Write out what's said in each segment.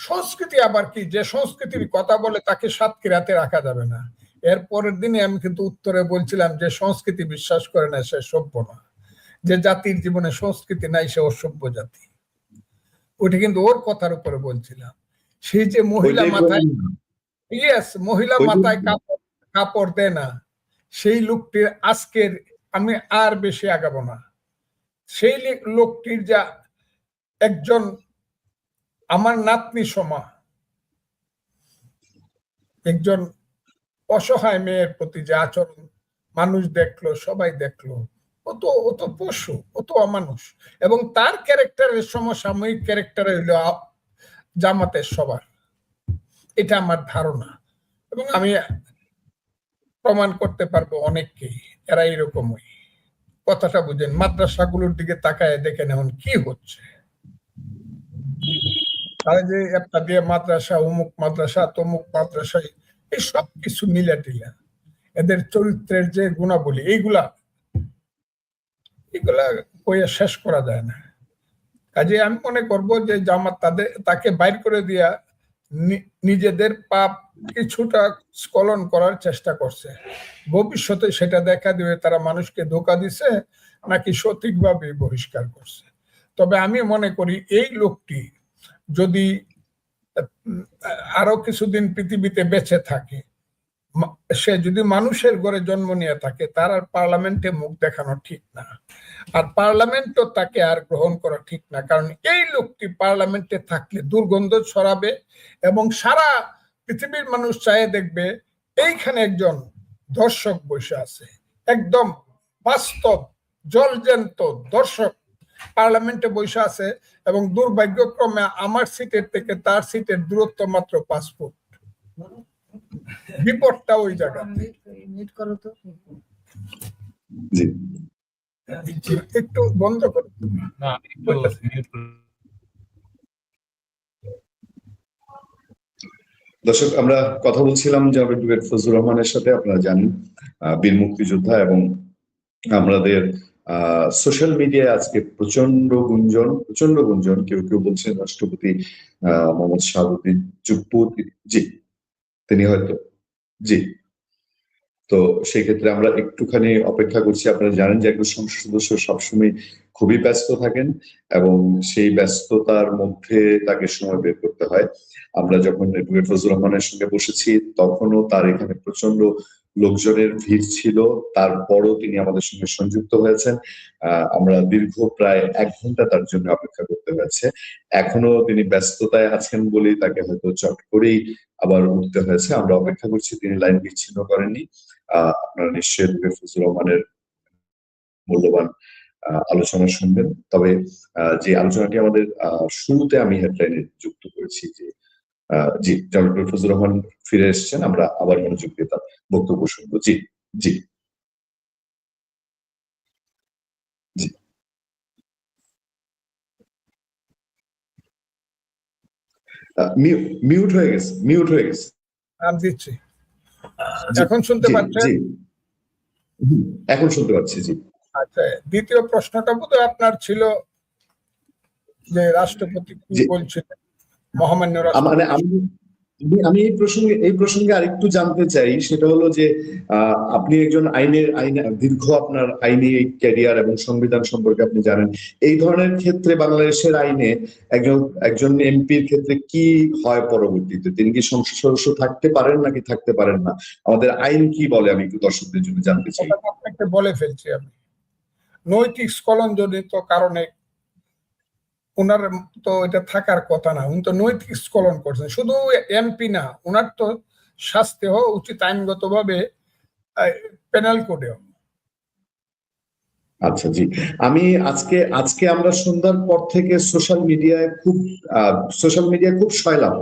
সংস্কৃতি আবার কি, যে সংস্কৃতির কথা বলে তাকে সাতক্ষীরাতে রাখা যাবে না। এর পরের দিনে আমি কিন্তু উত্তরে বলছিলাম যে সংস্কৃতি বিশ্বাস করে না সে সভ্য না, যে জাতির জীবনে সংস্কৃতি নাই সে অসভ্য জাতি। ওটা কিন্তু ওর কথার উপরে বলছিলাম। সেই যে মহিলা মাথায়, মহিলা মাথায় কাপড় দেয় না, সেই লোকটির আজকের, আমি আর বেশি আগাবো না, সেই লোকটির যা একজন আমার নাতনি সমা একজন অসহায় মেয়ের প্রতি যে আচরণ মানুষ দেখলো, সবাই দেখলো, ও তো পশু, ও তো অমানুষ। এবং তার ক্যারেক্টারের সমসাময়িক ক্যারেক্টার হইল জামাতের সবার, এটা আমার ধারণা। এবং আমি প্রমাণ করতে পারবো অনেককেই এরা এরকমই। কথাটা বুঝেন, মাদ্রাসাগুলোর দিকে তাকায় দেখেন এখন কি হচ্ছে। তারা যে একটা দিয়ে মাদ্রাসা, অমুক মাদ্রাসা, তমুক মাদ্রাসায়, এই সব কিছু মিলা টিলা, এদের চরিত্রের যে গুণাবলী, এগুলা কইয়া শেষ করা যায় না। কাজে আমি মনে করব যে জামাত তাকে বাইর করে দিয়া নিজেদের পাপ কিছুটা স্খলন করার চেষ্টা করছে। ভবিষ্যতে সেটা দেখা দিবে তারা মানুষকে ধোঁকা দিছে নাকি সঠিকভাবে বহিষ্কার করছে। তবে আমি মনে করি এই লোকটি যদি আরো কিছুদিন পৃথিবীতে বেঁচে থাকে, সে যদি মানুষের ঘরে জন্ম নিয়ে থাকে, তার আর পার্লামেন্টে মুখ দেখানো ঠিক না, আর পার্লামেন্টও তাকে আর গ্রহণ করা ঠিক না। কারণ এই লোকটি পার্লামেন্টে থাকলে দুর্গন্ধ ছড়াবে এবং সারা পৃথিবীর মানুষ চাইয়ে দেখবে এইখানে একজন দর্শক বসে আছে, একদম বাস্তব জলজ্যান্ত দর্শক পার্লামেন্টে বসে আছে। এবং দুর্ভাগ্যক্রমে আমার সিটের থেকে তার সিটের দূরত্ব মাত্র 5 ফুট। বিপদটা ওই জায়গাতে। একটু বন্ধ করো। দর্শক, আমরা কথা বলছিলাম জনাব অ্যাডভোকেট ফজলুর রহমানের সাথে। আপনারা জানেন বীর মুক্তিযোদ্ধা, এবং আমাদের সোশ্যাল মিডিয়ায় আজকে প্রচন্ড গুঞ্জন। কেউ কেউ বলছেন রাষ্ট্রপতি মোহাম্মদ শাহাবুদ্দিন চুপ্পু, জি তিনি হয়তো, জি। তো সেই ক্ষেত্রে আমরা একটুখানি অপেক্ষা করছি। আপনারা জানেন যে একজন সংসদ সদস্য সবসময় খুবই ব্যস্ত থাকেন এবং সেই ব্যস্ততার মধ্যে তাকে সময় বের করতে হয়। আমরা যখন অ্যাডভোকেট ফজলুর রহমানের সঙ্গে বসেছি তখনও তার এখানে প্রচন্ড লোকজনের ভিড় ছিল, তারপরও তিনি আমাদের সঙ্গে সংযুক্ত হয়েছেন। আমরা দীর্ঘ প্রায় 1 ঘন্টা তার জন্য অপেক্ষা করতে হয়েছে। এখনো তিনি ব্যস্ততায় আছেন বলেই তাকে হয়তো চট করেই আবার উঠতে হয়েছে। আমরা অপেক্ষা করছি, তিনি লাইন বিচ্ছিন্ন করেননি। আপনারা নিশ্চয়ই ফজলুর রহমানের মূল্যবান আলোচনা শুনবেন। তবে যে আলোচনাটি আমাদের শুরুতে আমি হেডলাইনে যুক্ত করেছি যে জি জনাব ফজলুর রহমান ফিরে এসেছেন, আমরা আবার মনোযোগ দিয়ে তার বক্তব্য শুনবো। জি জি জি মিউট হয়ে গেছে। আমি দিচ্ছি, এখন শুনতে পাচ্ছেন? জি এখন শুনতে পাচ্ছি। জি আচ্ছা, দ্বিতীয় প্রশ্নটা বোধহয় আপনার ছিল যে রাষ্ট্রপতি কি বলছিলেন, মহামান্য রাষ্ট্রপতি। আমি এই প্রসঙ্গে আরেকটু জানতে চাই, সেটা হলো যে আপনি একজন আইনে দীর্ঘ আপনার আইনি ক্যারিয়ার এবং সংবিধান সম্পর্কে আপনি জানেন। এই ধরনের ক্ষেত্রে বাংলাদেশের আইনে একজন এমপির ক্ষেত্রে কি হয় পরবর্তীতে? তিনি কি সংসদ সদস্য থাকতে পারেন নাকি থাকতে পারেন না? আমাদের আইন কি বলে আমি একটু দর্শকদের জন্য জানতে চাই। আপনাকে বলে ফেলছি আমি, নৈতিক স্খলনজনিত কারণে উনার তো এটা থাকার কথা না, উনি তো নৈতিক স্খলন করছেন। শুধু এমপি না, উনার তো শাস্তি হওয়া উচিত আইনগতভাবে, পেনাল কোডেও। আচ্ছা জি, আমি আজকে আমরা সন্ধ্যার পর থেকে সোশ্যাল মিডিয়ায় খুব সয়লাম।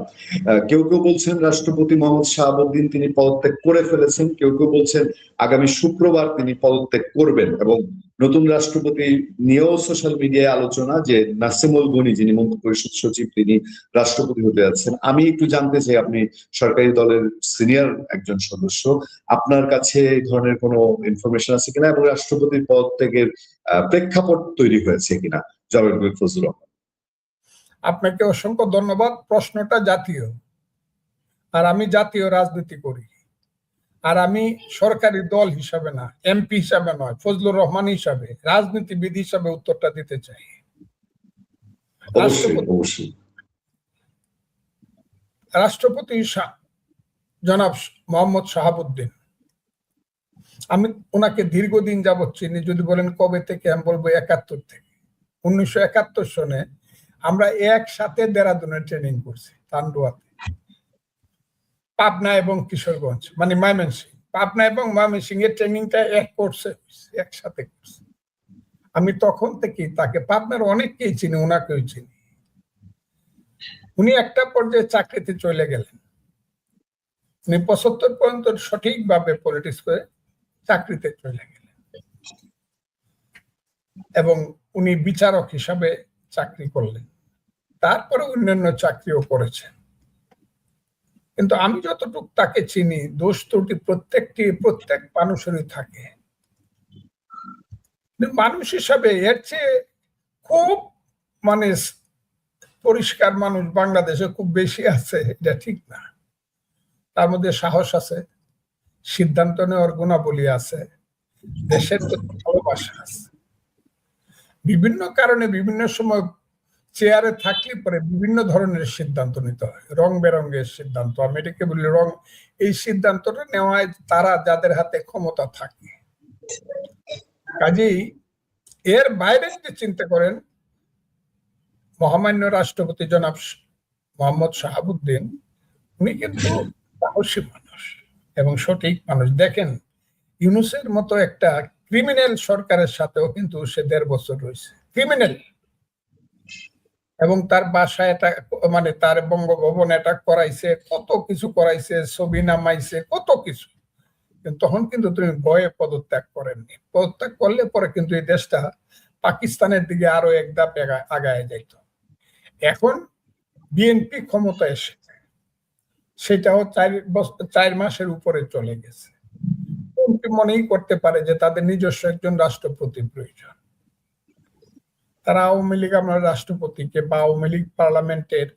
কেউ কেউ বলছেন রাষ্ট্রপতি মোহাম্মদ শাহাবুদ্দিন তিনি পদত্যাগ করে ফেলেছেন, কেউ কেউ বলছেন আগামী শুক্রবার তিনি পদত্যাগ করবেন, এবং নতুন রাষ্ট্রপতি নিয়েও সোশ্যাল মিডিয়ায় আলোচনা যে নাসিমুল গনি যিনি মন্ত্রী পরিষদ সচিব তিনি রাষ্ট্রপতি হতে যাচ্ছেন। আমি একটু জানতে চাই, আপনি সরকারি দলের সিনিয়র একজন সদস্য, আপনার কাছে এই ধরনের কোনো ইনফরমেশন আছে কিনা এবং রাষ্ট্রপতির পদত্যাগের প্রেক্ষাপট তৈরি হয়েছে কিনা জনাব ফজলুর রহমান? আপনাকে অসংখ্য ধন্যবাদ। প্রশ্নটা জাতীয়, আর আমি জাতীয় রাজনীতি করি, আর আমি সরকারি দল হিসাবে না, এমপি হিসাবে নয়, ফজলুর রহমান হিসাবে, রাজনীতিবিদ হিসাবে উত্তরটা দিতে চাই। রাষ্ট্রপতি জনাব মোহাম্মদ শাহাবুদ্দিন, আমি ওনাকে দীর্ঘদিন যাবৎ চিনি। যদি বলেন কবে থেকে, আমি বলবো 71 থেকে। 1971 সনে আমরা একসাথে দেরাদুনের ট্রেনিং করছি, তান্ডুয়াতে, পাবনা এবং কিশোরগঞ্জ, মানে ময়মনসিংহ। পাবনা এবং ময়মনসিংহ এর ট্রেনিংটা এক কোর্সে একসাথে করছি। আমি তখন থেকে তাকে, পাবনার অনেককেই চিনি, ওনাকেও চিনি। উনি একটা পর্যায়ে চাকরিতে চলে গেলেন। উনি 75 পর্যন্ত সঠিকভাবে পলিটিক্স করে চাকরিতে চলে গেলেন, এবং উনি বিচারক হিসাবে চাকরি করলেন। তারপরে অন্যান্য চাকরিও করেছেন। কিন্তু আমি যতটুকু তাকে চিনি, দোষ ত্রুটি প্রত্যেক মানুষেরই থাকে। মানুষ হিসাবে এর চেয়ে খুব মানে পরিষ্কার মানুষ বাংলাদেশে খুব বেশি আছে, এটা ঠিক না। তার মধ্যে সাহস আছে, সিদ্ধান্ত নেওয়ার গুণাবলী আছে, দেশের প্রতি ভালোবাসা আছে। বিভিন্ন কারণে বিভিন্ন সময় চেয়ারে থাকলে পরে বিভিন্ন ধরনের সিদ্ধান্ত নিতে হয়, রং বেরঙের সিদ্ধান্ত। আমি এটাকে বলি রং। এই সিদ্ধান্তটা নেওয়ায় তারা যাদের হাতে ক্ষমতা থাকে। কাজেই এর বাইরে যদি চিন্তা করেন, মহামান্য রাষ্ট্রপতি জনাব মোহাম্মদ শাহাবুদ্দিন, উনি কিন্তু সাহসী মানুষ এবং সঠিক মানুষ। দেখেন, ইউনূসের মতো একটা ক্রিমিনাল সরকারের সাথেও কিন্তু সে 1.5 বছর রয়েছে, ক্রিমিনাল। এবং তার বাসায় এটা, মানে তার বঙ্গভবন এটা করাইছে, কত কিছু করাইছে, ছবি নামাইছে, কত কিছু। তখন কিন্তু তুমি ভয়ে পদত্যাগ করেননি। পদত্যাগ করলে পরে কিন্তু এই দেশটা পাকিস্তানের দিকে আরো এক ধাপ আগায় যাইত। এখন বিএনপি ক্ষমতা এসেছে, সেটাও 4 মাসের উপরে চলে গেছে। মনেই করতে পারে যে তাদের নিজস্ব একজন রাষ্ট্রপতি প্রয়োজন। তারা আওয়ামী লীগ আমরা রাষ্ট্রপতিকে বা আওয়ামী লীগ পার্লামেন্টের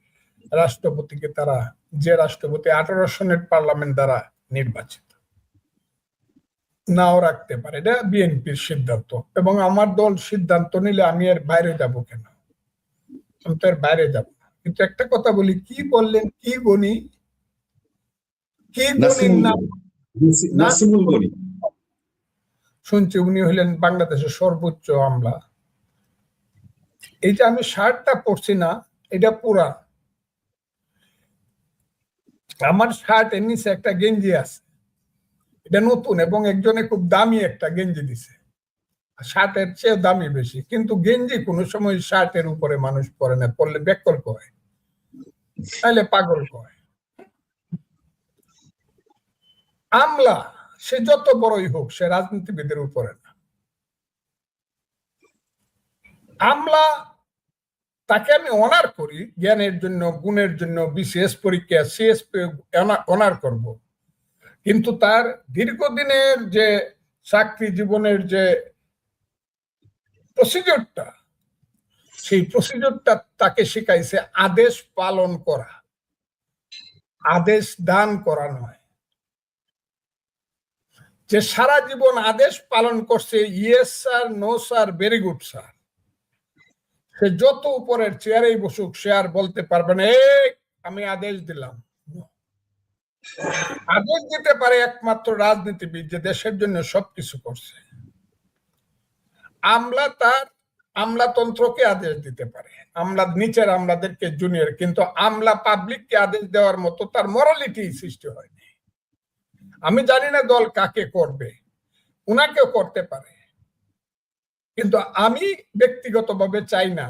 রাষ্ট্রপতিকে, তারা যে রাষ্ট্রপতি 18 সনের পার্লামেন্ট দ্বারা নির্বাচিত, নাও রাখতে পারে। এটা বিএনপির সিদ্ধান্ত, এবং আমার দল সিদ্ধান্ত নিলে আমি এর বাইরে যাব কেন? আমি তো এর বাইরে যাব না। কিন্তু একটা কথা বলি, কি বললেন, কি গণি, কি গণির নাম শুনছি উনি হলেন বাংলাদেশের সর্বোচ্চ আমলা। এই যে আমি শার্টটা পরছি না, এটা পুরা আমার শার্ট, এর নিচে একটা গেঞ্জি আছে, এটা নতুন, এবং একজনে খুব দামি একটা গেঞ্জি দিছে, শার্টের চেয়ে দামি বেশি। কিন্তু গেঞ্জি কোনো সময় শার্টের উপরে মানুষ পরে না, পরলে বিকল্প হয়, তাহলে পাগল কয়। আমলা সে যত বড়ই হোক, সে রাজনীতিবিদের উপরে না। আমলা, তাকে আমি অনার করি জ্ঞানের জন্য, গুণের জন্য, বিসিএস পরীক্ষা, সিএসপি অনার করব। কিন্তু তার দীর্ঘদিনের যে চাকরি জীবনের যে প্রসিডিউরটা, সেই প্রসিডিউরটা তাকে শিখাইছে আদেশ পালন করা, আদেশ দান করা নয়। যে সারা জীবন আদেশ পালন করছে, yes sir, no sir, very good sir, সে যত উপরের চেয়ারেই বসুক, সে আর বলতে পারবে না আমি আদেশ দিলাম। আদেশ দিতে পারে একমাত্র রাজনীতিবিদ, যে দেশের জন্য সবকিছু করছে। আমলা তার আমলাতন্ত্রকে আদেশ দিতে পারে, আমলা নিচের আমলাদেরকে জুনিয়র, কিন্তু আমলা পাবলিককে আদেশ দেওয়ার মতো তার মরালিটি সৃষ্টি হয়নি। আমি জানি না দল কাকে করবে, উনাকেও করতে পারে, কিন্তু আমি ব্যক্তিগতভাবে চাই না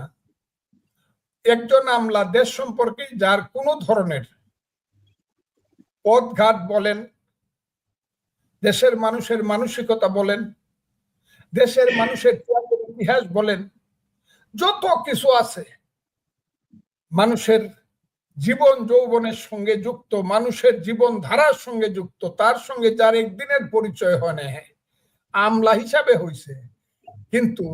একজন আমলা দেশ সম্পর্কে যার কোনো ধরনের পথঘাট বলেন, দেশের মানুষের মানসিকতা বলেন, দেশের মানুষের ইতিহাস বলেন, যত কিছু আছে, মানুষের জীবন যৌবনের সঙ্গে যুক্ত, মানুষের জীবন ধারার সঙ্গে যুক্ত, তার সঙ্গে যার একদিনের পরিচয় হয় না, আমলা হিসাবে হয়েছে, কিন্তু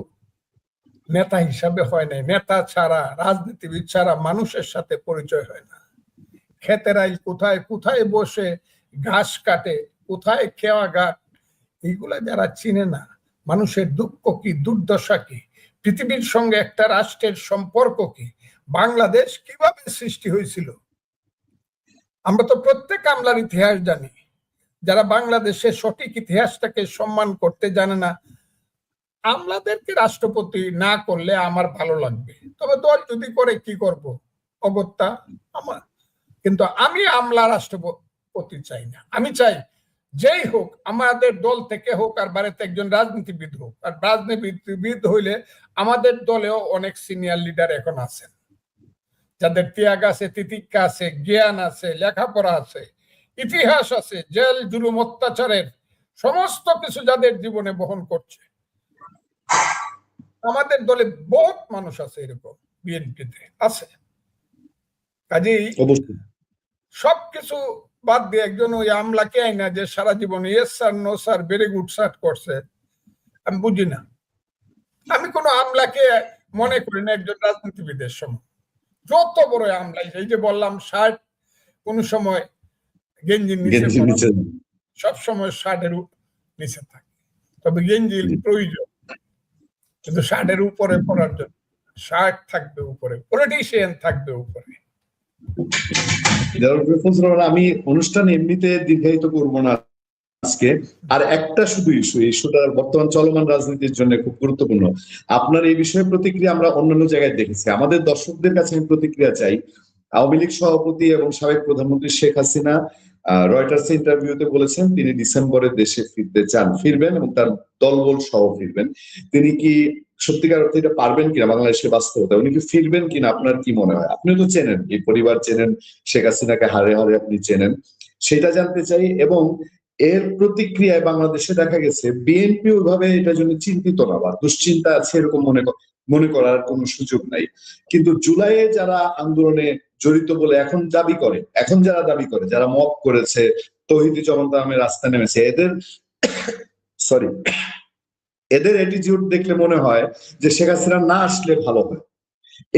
নেতা হিসাবে হয় নাই। নেতা ছাড়া, রাজনীতিবিদ ছাড়া মানুষের সাথে পরিচয় হয় না। ক্ষেতের আইল কোথায় কোথায় বসে ঘাস কাটে, কোথায় খেওয়া ঘাট, এইগুলা যারা চিনে না, মানুষের দুঃখ কি, দুর্দশা কি, পৃথিবীর সঙ্গে একটা রাষ্ট্রের সম্পর্ক কি, বাংলাদেশ কিভাবে সৃষ্টি হয়েছিল, আমরা তো প্রত্যেক আমলার ইতিহাস জানি। যারা বাংলাদেশের সঠিক ইতিহাসটাকে সম্মান করতে জানে না, আমলাদেরকে রাষ্ট্রপতি না করলে আমার ভালো লাগবে, তবে দল যদি করে কি করব, অগত্যা আমার। কিন্তু আমি আমলা রাষ্ট্রপতি চাই না। আমি চাই যেই হোক, আমাদের দল থেকে হোক আর বাড়িতে একজন রাজনীতিবিদ হোক। আর রাজনীতিবিদ হইলে আমাদের দলেও অনেক সিনিয়র লিডার এখন আছেন, যাদের ত্যাগ আছে, তিতিক্ষা আছে, জ্ঞান আছে, লেখাপড়া আছে, ইতিহাস আছে, জেল জুলুম অত্যাচারের সমস্ত কিছু যাদের জীবনে বহন করছে। আমাদের দলে বহুত মানুষ আছে এরকম, বিএনপিতে আছে। কাজেই সবকিছু বাদ দিয়ে একজন ওই আমলাকে আইনা যে সারা জীবন yes sir, no sir, very good sir করছে, আমি বুঝি না। আমি কোনো আমলাকে মনে করি না একজন রাজনীতিবিদের সময়। যত বড় আমলা, এই যে বললাম শার্ট কোন সময় গেঞ্জির নিচে, সব সময় শার্টের নিচে থাকে, তবে গেঞ্জির প্রয়োজন, কিন্তু শার্টের উপরে পরার জন্য শার্ট থাকবে উপরে, পলিটিশিয়ান থাকবে উপরে। আমি অনুষ্ঠান এমনিতে দীর্ঘায়িত করবো না আজকে। আর একটা শুধু ইস্যুটা বর্তমান চলমান রাজনীতির জন্য খুব গুরুত্বপূর্ণ। আপনার এই বিষয়ে প্রতিক্রিয়া আমরা অন্যান্য জায়গায় দেখেছি। আমাদের দর্শকদের কাছে আমি প্রতিক্রিয়া চাই। আওয়ামী লীগ সভাপতি এবং সাবেক প্রধানমন্ত্রী শেখ হাসিনা রয়টার্স ইন্টারভিউতে বলেছেন তিনি ডিসেম্বরে দেশে ফিরতে চান, ফিরবেন এবং তার দলবল সহ ফিরবেন। তিনি কি সত্যিকার অর্থে এটা পারবেন কিনা, বাংলাদেশের বাস্তবতা উনি কি ফিরবেন কিনা, আপনার কি মনে হয়? আপনিও তো চেনেন, এই পরিবার চেনেন, শেখ হাসিনাকে হারে হারে আপনি চেনেন, সেটা জানতে চাই। এবং এর প্রতিক্রিয়ায় বাংলাদেশে দেখা গেছে বিএনপি ওইভাবে এটার জন্য চিন্তিত না বা দুশ্চিন্তা আছে এরকম মনে করার কোনো সুযোগ নাই। কিন্তু জুলাইয়ে যারা আন্দোলনে জড়িত বলে এখন যারা দাবি করে, যারা মব করেছে, তৌহিদি জনতা নামে রাস্তায় নেমেছে, এদের অ্যাটিটিউড দেখলে মনে হয় যে শেখ হাসিনা না আসলে ভালো হয়।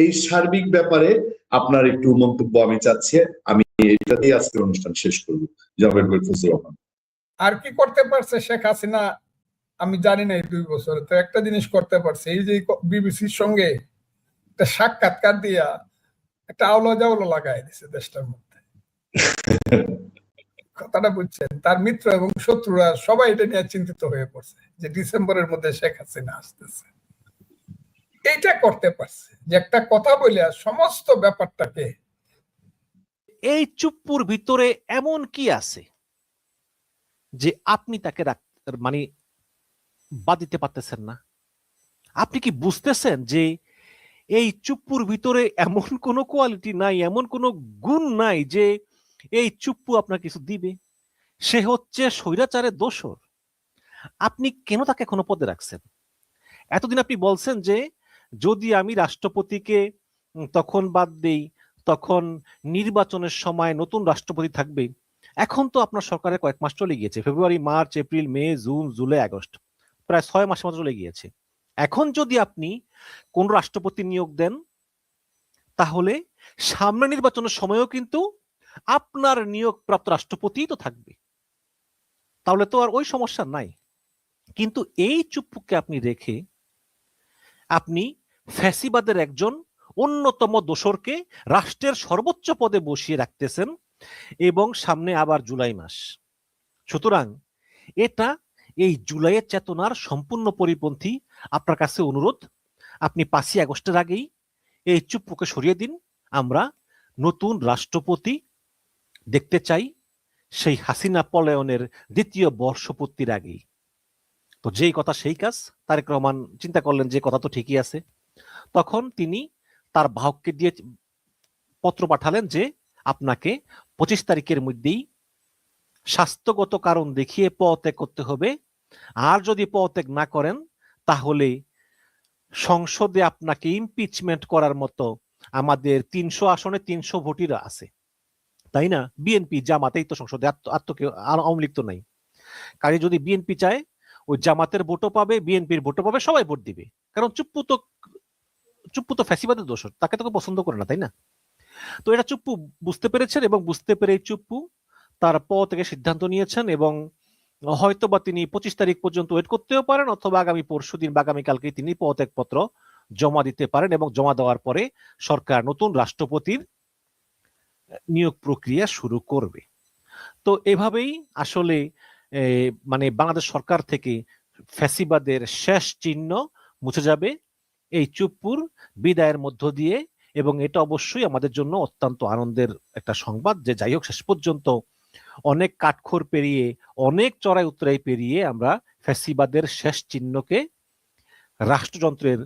এই সার্বিক ব্যাপারে আপনার একটু মন্তব্য আমি চাচ্ছি। আমি এটা দিয়ে আজকের অনুষ্ঠান শেষ করবো। জনাব ফজলুর রহমান। আর কি করতে পারছে শেখ হাসিনা আমি জানি না। এই 2 বছরে তো একটা জিনিস করতে পারছে, এই যে বিবিসির সঙ্গে একটা সাক্ষাৎকার দিয়া একটা আওলা জাওলা লাগাই দিছে দেশটার মধ্যে। কথাটা বুঝছেন? তার মিত্র এবং শত্রুরা সবাই এটা নিয়ে চিন্তিত হয়ে পড়ছে যে ডিসেম্বরের মধ্যে শেখ হাসিনা আসতেছে। এইটা করতে পারছে যে একটা কথা বলে সমস্ত ব্যাপারটাকে। এই চুপ্পুর ভিতরে এমন কি আছে যে আপনি তাকে মানে বাদ দিতে পারতেছেন না? আপনি কি বুঝতেছেন যে এই চুপ্পুর ভিতরে এমন কোনো কোয়ালিটি নাই, এমন কোনো গুণ নাই যে এই চুপ্পু আপনার কিছু দিবে? সে হচ্ছে স্বৈরাচারের দোসর। আপনি কেন তাকে এখনো পদে রাখছেন? এতদিন আপনি বলছেন যে যদি আমি রাষ্ট্রপতিকে তখন বাদ দেই, তখন নির্বাচনের সময় নতুন রাষ্ট্রপতি থাকবে। এখন তো আপনার সরকারের কয়েক মাস চলে গিয়েছে, ফেব্রুয়ারি, মার্চ, এপ্রিল, মে, জুন, জুলাই, আগস্ট, প্রায় 6 মাস মতো চলে গিয়েছে। এখন যদি আপনি কোন রাষ্ট্রপতি নিয়োগ দেন, তাহলে সামনে নির্বাচনের সময়ও কিন্তু আপনার নিয়োগপ্রাপ্ত রাষ্ট্রপতি তো থাকবে, তাহলে তো আর ওই সমস্যা নাই। কিন্তু এই চুপ্পুকে আপনি রেখে আপনি ফ্যাসিবাদের একজন অন্যতম দোসরকে রাষ্ট্রের সর্বোচ্চ পদে বসিয়ে রাখতেছেন, এবং সামনে আবার জুলাই মাস। সুতরাং এটা এই জুলাইয়ের চেতনার সম্পূর্ণ পরিপন্থী। আপনার কাছে অনুরোধ, আপনি 5ই আগস্টের আগেই এই চুপ্পুকে সরিয়ে দিন। আমরা নতুন রাষ্ট্রপতি দেখতে চাই সেই হাসিনা পলায়নের 2য় বর্ষপূর্তির আগেই। তো যেই কথা সেই কাজ। তারেক রহমান চিন্তা করলেন যে কথা তো ঠিকই আছে। তখন তিনি তার বাহককে দিয়ে পত্র পাঠালেন যে আপনাকে 25 তারিখের মধ্যেই স্বাস্থ্যগত কারণ দেখিয়ে পদত্যাগ করতে হবে, আর যদি পদত্যাগ না করেন তাহলে সংসদে আপনাকে ইমপিচমেন্ট করার মতো আমাদের 300 আসনে 300 ভোটিরা আছে, তাই না? বিএনপি জামাতেই তো সংসদে, আওয়ামী লীগ তো নাই। কাজে যদি বিএনপি চায় ওই জামাতের ভোটও পাবে, বিএনপির ভোটও পাবে, সবাই ভোট দিবে, কারণ চুপ্পু তো চুপ্পু তো ফ্যাসিবাদের দোষর, তাকে তো কেউ পছন্দ করে না, তাই না? তো এটা চুপ্পু বুঝতে পেরেছেন এবং বুঝতে পেরে চুপ্পু তার থেকে সিদ্ধান্ত নিয়েছেন এবং হয়তো বা তিনি 25 তারিখ পর্যন্ত ওয়েট করতেও পারেন, অথবা আগামী পরশুদিন বা আগামীকালকে তিনি পদত্যাগপত্র জমা দিতে পারেন এবং জমা দেওয়ার পরে সরকার নতুন রাষ্ট্রপতির নিয়োগ প্রক্রিয়া শুরু করবে। তো এভাবেই আসলে মানে বাংলাদেশ সরকার থেকে ফ্যাসিবাদের শেষ চিহ্ন মুছে যাবে এই চুপ্পুর বিদায়ের মধ্য দিয়ে। এবং এটা অবশ্যই আমাদের জন্য অত্যন্ত আনন্দের একটা সংবাদ যে যাই হোক শেষ পর্যন্ত অনেক কাঠখড় পেরিয়ে, অনেক চড়াই উতরাই পেরিয়ে আমরা ফ্যাসিবাদের শেষ চিহ্নকে রাষ্ট্রযন্ত্রের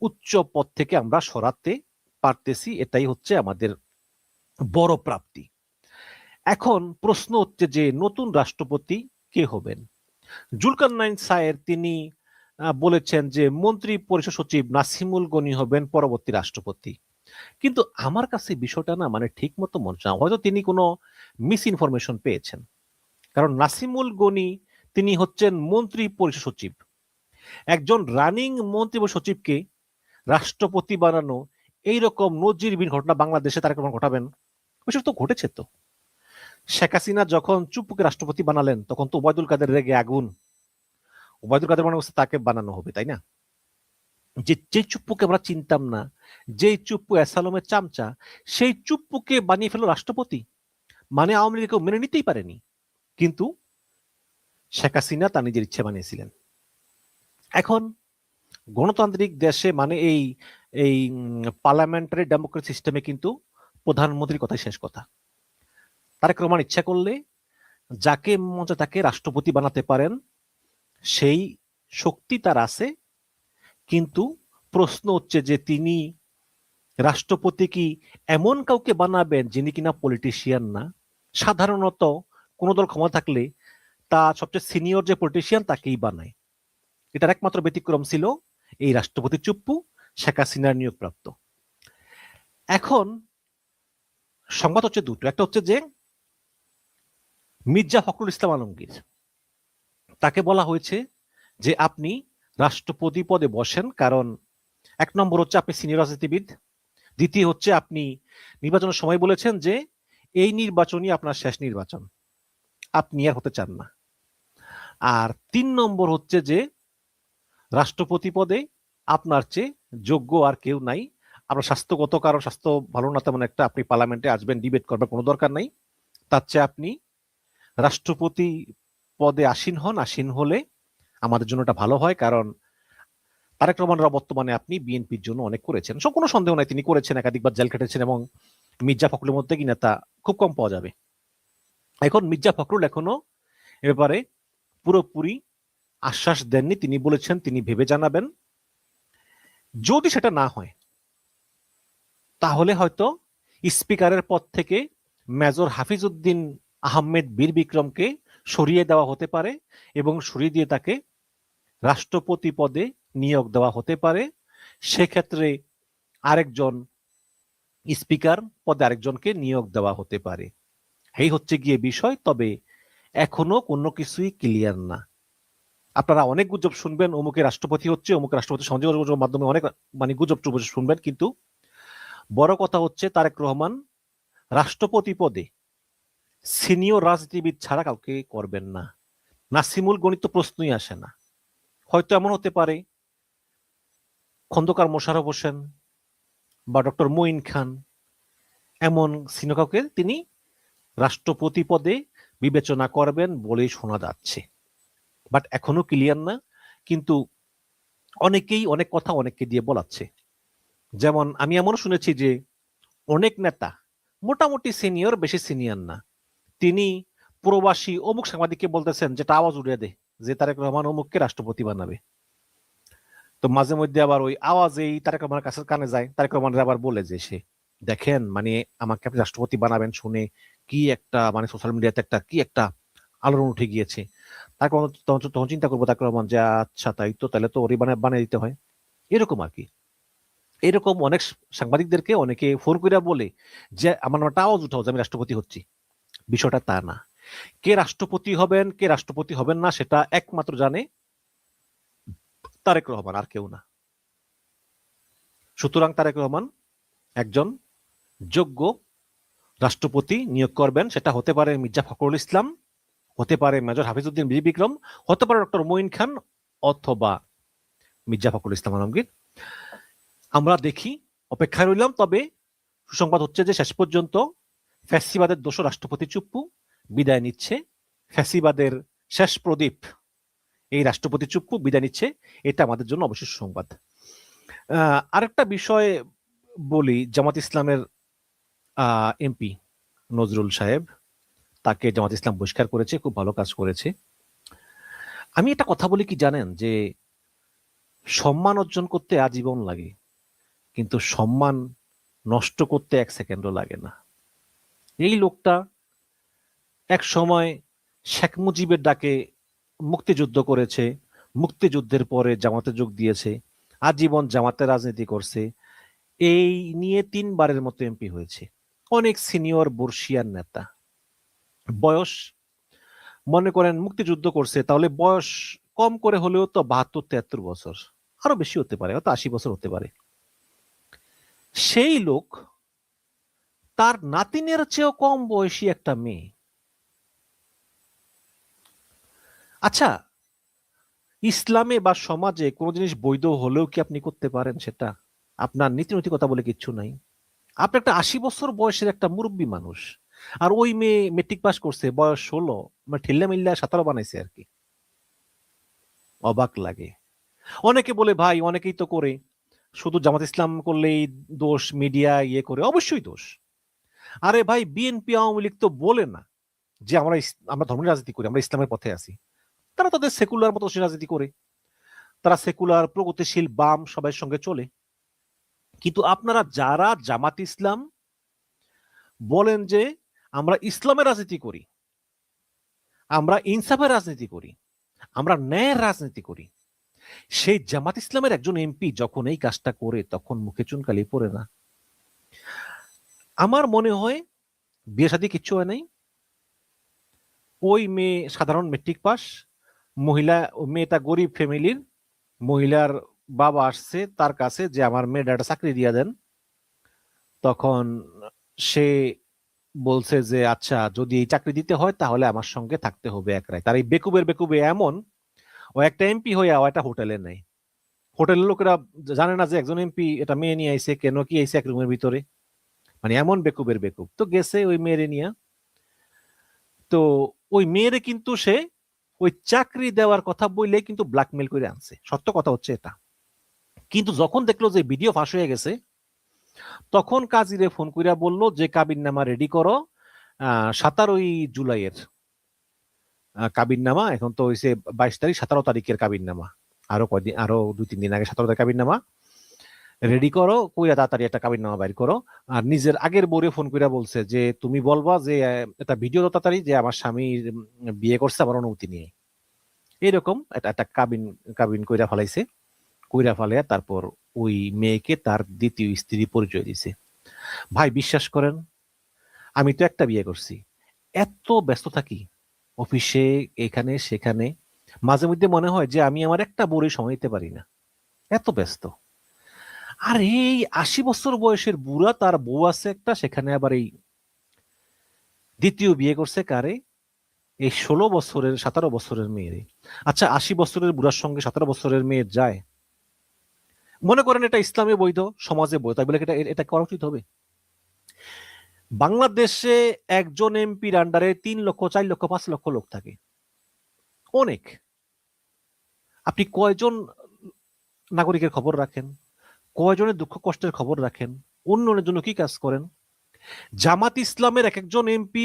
উচ্চ পদ থেকে আমরা সরাতে পারতেছি। এটাই হচ্ছে আমাদের বড় প্রাপ্তি। এখন প্রশ্ন হচ্ছে যে নতুন রাষ্ট্রপতি কে হবেন? জুলকারনাইন সায়ের তিনি বলেছেন যে মন্ত্রী পরিষদ সচিব নাসিমুল গনি হবেন পরবর্তী রাষ্ট্রপতি। কিন্তু আমার কাছে বিষয়টা না মানে ঠিক মতো মনে হয় না, হয়তো তিনি কোনো মিস ইনফরমেশন পেয়েছেন। কারণ নাসিমুল গনি তিনি হচ্ছেন মন্ত্রী পরিষদ সচিব। একজন রানিং মন্ত্রী পরিষদ সচিবকে রাষ্ট্রপতি বানানো এইরকম নজিরবিহীন ঘটনা বাংলাদেশে তারা কেমন ঘটাবেন? ওইসব তো ঘটেছে। তো শেখ হাসিনা যখন চুপ্পুকে রাষ্ট্রপতি বানালেন তখন তো ওবায়দুল কাদের রেগে আগুন। ওবায়দুল কাদের মনে করছে তাকে বানানো হবে, তাই না? যে চুপ্পুকে আমরা চিনতাম না, যে চুপ্পু অ্যাসালমের চামচা, সেই চুপ্পুকে বানিয়ে ফেলো রাষ্ট্রপতি, মানে আওয়ামী লীগ কেউ মেনে নিতেই পারেনি। কিন্তু শেখ হাসিনা তার নিজের ইচ্ছে বানিয়েছিলেন। এখন গণতান্ত্রিক দেশে মানে এই এই পার্লামেন্টারি ডেমোক্রেসি সিস্টেমে কিন্তু প্রধানমন্ত্রীর কথাই শেষ কথা। তারেক রহমান ইচ্ছা করলে যাকে মন চায় তাকে রাষ্ট্রপতি বানাতে পারেন, সেই শক্তি তার আছে। কিন্তু প্রশ্ন হচ্ছে যে তিনি রাষ্ট্রপতি কি এমন কাউকে বানাবেন যিনি কিনা পলিটিশিয়ান না? সাধারণত কোন দল ক্ষমতা থাকলে তা সবচেয়ে সিনিয়র যে পলিটিশিয়ান তাকেই বানায়। এটার একমাত্র ব্যতিক্রম ছিল এই রাষ্ট্রপতি চুপ্পু, শেখ হাসিনার নিয়োগপ্রাপ্ত। এখন সংবাদ হচ্ছে দুটো, একটা হচ্ছে যে মির্জা ফখরুল ইসলাম আলমগীর, তাকে বলা হয়েছে যে আপনি রাষ্ট্রপতি পদে বসেন, কারণ এক নম্বর হচ্ছে আপনি সিনিয়র রাজনীতিবিদ, দ্বিতীয় হচ্ছে আপনি নির্বাচনের সময় বলেছেন যে এই নির্বাচনই আপনার শেষ নির্বাচন, আপনি আর হতে চান না। আর 3 নম্বর হচ্ছে যে রাষ্ট্রপতি পদে আপনার চেয়ে যোগ্য আর কেউ নাই। আপনার স্বাস্থ্যগত কারণ, স্বাস্থ্য ভালো না তেমন একটা, আপনি পার্লামেন্টে আসবেন, ডিবেট করবার কোনো দরকার নাই। তার চেয়ে আপনি রাষ্ট্রপতি পদে আসীন হন, আসীন হলে আমাদের জন্য এটা ভালো হয়। কারণ তারেক রহমানরা বর্তমানে আপনি বিএনপির জন্য অনেক করেছেন, সব কোনো সন্দেহ নাই, তিনি করেছেন, একাধিকবার জেল কেটেছেন, এবং মির্জা ফখরুলের মধ্যে কি নেতা খুব কম পাওয়া যাবে। এখন মির্জা ফখরুল এখনো এ ব্যাপারে পুরোপুরি আশ্বাস দেননি, তিনি বলেছেন তিনি ভেবে জানাবেন। যদি সেটা না হয় তাহলে হয়তো স্পিকারের পদ থেকে মেজর হাফিজউদ্দিন আহমেদ বীর বিক্রমকে সরিয়ে দেওয়া হতে পারে এবং সরিয়ে দিয়ে তাকে রাষ্ট্রপতি পদে নিয়োগ দেওয়া হতে পারে। সেক্ষেত্রে আরেকজন স্পিকার পদে আরেকজনকে নিয়োগ দেওয়া হতে পারে। এই হচ্ছে গিয়ে বিষয়। তবে এখনো কোনো কিছুই ক্লিয়ার না। আপনারা অনেক গুজব শুনবেন, অমুকে রাষ্ট্রপতি হচ্ছে, অমুক রাষ্ট্রপতি সংযোগের মাধ্যমে অনেক মানে গুজব শুনবেন, কিন্তু বড় কথা হচ্ছে তারেক রহমান রাষ্ট্রপতি পদে সিনিয়র রাজনীতিবিদ ছাড়া কাউকে করবেন না। নাসিমুল গণিত প্রশ্নই আসে না। হয়তো এমন হতে পারে খন্দকার মোশাররফ হোসেন বা ডক্টর মঈন খান, এমন সিনিয়র কাউকে তিনি রাষ্ট্রপতি পদে বিবেচনা করবেন বলেই শোনা যাচ্ছে, বাট এখনো ক্লিয়ার না। কিন্তু অনেকেই অনেক কথা অনেককে দিয়ে বলাচ্ছে। যেমন আমি এমনও শুনেছি যে অনেক নেতা মোটামুটি সিনিয়র, বেশি সিনিয়র না, তিনি প্রবাসী অমুক সাংবাদিককে বলতেছেন যেটা আওয়াজ উড়িয়ে দেয় যে তারেক রহমান অমুককে রাষ্ট্রপতি বানাবে। তো মাঝে মধ্যে আবার ওই আওয়াজ এই তারেক রহমানের কাছে কানে যায়, তারেক রহমান আবার বলে যে সে দেখেন মানে আমাকে আপনি রাষ্ট্রপতি বানাবেন শুনে কি একটা মানে সোশ্যাল মিডিয়াতে একটা কি একটা আলোড়ন উঠে গিয়েছে। তারপর তখন চিন্তা করবো তারেক রহমান যে আচ্ছা তাই তো, তাহলে তো ওরই বানিয়ে দিতে হয়, এরকম আর কি। এরকম অনেক সাংবাদিকদেরকে অনেকে ফোন করে বলে যে আমার নামটা আওয়াজ উঠাও যে আমি রাষ্ট্রপতি হচ্ছি। বিষয়টা তা না। কে রাষ্ট্রপতি হবেন কে রাষ্ট্রপতি হবেন না সেটা একমাত্র জানে তারেক রহমান, আর কেউ না। সুতরাং তারেক রহমান একজন যোগ্য রাষ্ট্রপতি নিয়োগ করবেন। সেটা হতে পারে মির্জা ফখরুল ইসলাম, হতে পারে মেজর হাফিজউদ্দিন বীর বিক্রম, হতে পারে ডক্টর মঈন খান অথবা মির্জা ফখরুল ইসলাম আলমগীর। আমরা দেখি, অপেক্ষায় রইলাম। তবে সুসংবাদ হচ্ছে যে শেষ পর্যন্ত ফ্যাসিবাদের দোষর রাষ্ট্রপতি চুপ্পু বিদায় নিচ্ছে। ফ্যাসিবাদের শেষ প্রদীপ এই রাষ্ট্রপতি চুপ্পু বিদায় নিচ্ছে। এটা আমাদের জন্য অবশ্যই সুসংবাদ। আরেকটা বিষয় বলি, জামাত ইসলামের এমপি নজরুল সাহেব, তাকে জামাত ইসলাম বহিষ্কার করেছে, খুব ভালো কাজ করেছে। আমি একটা কথা বলি কি জানেন, যে সম্মান অর্জন করতে আজীবন লাগে, কিন্তু সম্মান নষ্ট করতে 1 সেকেন্ডও লাগে না। এই লোকটা এক সময় শেখ মুজিবের ডাকে মুক্তিযুদ্ধ করেছে, মুক্তিযুদ্ধের পরে জামাতে যোগ দিয়েছে, আজীবন জামাতে রাজনীতি করছে, এই নিয়ে 3 বারের মতো এমপি হয়েছে। অনেক সিনিয়র বর্ষিয়ার নেতা। বয়স মনে করেন মুক্তিযুদ্ধ করছে, তাহলে বয়স কম করে হলেও তো 72-73 বছর, আরো বেশি হতে পারে, হয়তো 80 বছর হতে পারে। সেই লোক তার নাতিনের চেয়েও কম বয়সী একটা মেয়ে। আচ্ছা, ইসলামে বা সমাজে কোনো জিনিস বৈধ হলেও কি আপনি করতে পারেন সেটা? আপনার নীতি নৈতিকতা বলে কিচ্ছু নাই। আপনি একটা 80 বছর বয়সের একটা মুরব্বী মানুষ, আর ওই মেয়ে মেট্রিক পাস করছে, বয়স 16, মানে ঠেল্লা মিল্লা 17 বানাইছে আর কি। অবাক লাগে। অনেকে বলে ভাই অনেকেই তো করে, শুধু জামাত ইসলাম করলেই দোষ, মিডিয়া ইয়ে করে, অবশ্যই দোষ। আরে ভাই, বিএনপি আওয়ামী লীগ তো বলে না যে আমরা ধর্মের রাজনীতি করি, আমরা ইসলামের পথে আছি। তারা তাদের সেকুলার মতো রাজনীতি করে, তারা সেকুলার প্রগতিশীল বাম সবার সঙ্গে চলে। কিন্তু আপনারা যারা জামাত ইসলাম বলেন যে আমরা ইসলামের রাজনীতি করি, আমরা ইনসাফের রাজনীতি করি, আমরা ন্যায়ের রাজনীতি করি, সেই জামাত ইসলামের একজন এমপি যখন এই কাজটা করে তখন মুখে চুনকালি পড়ে না? আমার মনে হয় বিয়ে শাদী কিচ্ছু হয় নাই, ওই মেয়ে সাধারণ মেট্রিক পাস, মহিলা, মেয়েটা গরিব ফ্যামিলির, মহিলার বাবা আসছে তার কাছে যে আমার মেয়ের একটা চাকরি দিয়ে দেন। তখন সে বলছে যে আচ্ছা, যদি এই চাকরি দিতে হয় তাহলে আমার সঙ্গে থাকতে হবে এক রায়। তার এই বেকুবে এমন, ও একটা এমপি হইয়া ও একটা হোটেলে নেই। হোটেলের লোকেরা জানে না যে একজন এমপি এটা মেয়ে নিয়ে আইছে, কেন কি আইছে এক রুমের ভিতরে, মানে এমন বেকুব তো গেছে ওই মেয়েরে নিয়ে। তো ওই মেয়েরে কিন্তু সে ওই চাকরি দেওয়ার কথা বললে কিন্তু ব্ল্যাকমেল করে আনছে, সত্য কথা হচ্ছে এটা। কিন্তু যখন দেখলো যে ভিডিও ফাঁস হয়ে গেছে, তখন কাজীরে ফোন কইরা বললো যে কাবিননামা রেডি করো, 17 জুলাইয়ের কাবিননামা, এখন তো হয়েছে 22 তারিখ, 17 তারিখের কাবিননামা, আরো কয়দিন, আরো 2-3 দিন আগে 17 তারিখ কাবিননামা রেডি করো, কইরা তাড়াতাড়ি একটা কাবিননামা বাইর করো। আর নিজের আগের বউরে ফোন কইরা বলছে যে তুমি বলবা যে একটা ভিডিও তাড়াতাড়ি যে আমার স্বামী বিয়ে করছে আমার অনুমতি নিয়ে। এরকম একটা কাবিন কইরা ফেলাইছে। কইরা ফেলাইয়া তারপর ওই মেয়েকে তার দ্বিতীয় স্ত্রী পরিচয় দিছে। ভাই বিশ্বাস করেন, আমি তো একটা বিয়ে করছি, এত ব্যস্ত থাকি অফিসে, এখানে সেখানে, মাঝে মধ্যে মনে হয় যে আমি আমার একটা বউরে সময় দিতে পারি না, এত ব্যস্ত। আর এই 80 বছর বয়সের বুড়া, তার বউ আছে একটা, সেখানে আবার এই দ্বিতীয় বিয়ে করছে কারে? এই 16 বছরের 17 বছরের মেয়েরে। আচ্ছা, 80 বছরের বুড়ার সঙ্গে 17 বছরের মেয়ের যায়? মনে করেন এটা ইসলামে বৈধ, সমাজে বৈধ, তাই বলে এটা করা উচিত হবে? বাংলাদেশে একজন এমপির আন্ডারে 3 লক্ষ, 4 লক্ষ, 5 লক্ষ লোক থাকে, অনেক। আপনি কয়জন নাগরিকের খবর রাখেন? কয়জনের দুঃখ কষ্টের খবর রাখেন? উন্নয়নের জন্য কি কাজ করেন? জামাত ইসলামের এক একজন এমপি,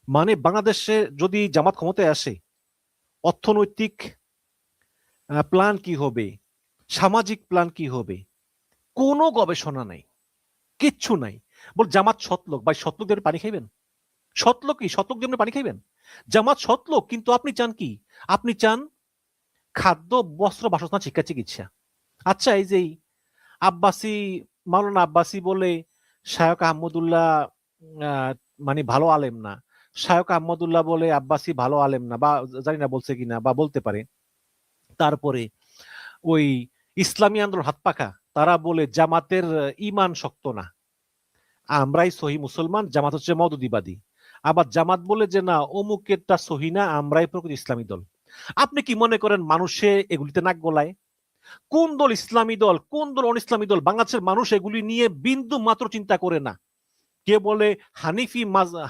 মানে বাংলাদেশে যদি জামাত ক্ষমতায় আসে, অর্থনৈতিক প্ল্যান কি হবে, সামাজিক প্ল্যান কি হবে, কোনো গবেষণা নাই, কিচ্ছু নাই। বল জামাত সৎলোক, ভাই সৎলোক দিয়ে পানি খাইবেন? সৎলোক কি? সৎলোক দিয়ে পানি খাইবেন? জামাত সৎলোক, কিন্তু আপনি চান কি? আপনি চান খাদ্য, বস্ত্র, বাসস্থান, শিক্ষা, চিকিৎসা। আচ্ছা, এই যে আব্বাসী, মাওলানা আব্বাসী বলে শায়ক আহমদুল্লাহ মানে ভালো আলেম না, শায়ক আহমদুল্লাহ বলে আব্বাসী ভালো আলেম না, বা জানি না বলছে কিনা, বা বলতে পারে। তারপরে ওই ইসলামী আন্দোলন হাত পাখা, তারা বলে জামাতের ইমান শক্ত না, আমরাই সহি মুসলমান, জামাত হচ্ছে মওদুদিবাদী। আবার জামাত বলে যে না অমুকেরটা সহি না, আমরাই প্রকৃত ইসলামী দল। আপনি কি মনে করেন মানুষে এগুলিতে নাক গলায়? কোন দল ইসলামী দল, কোন দল অন ইসলামী দল? বাংলাদেশের মানুষ এগুলি নিয়ে বিন্দু মাত্র চিন্তা করে না। কে বলে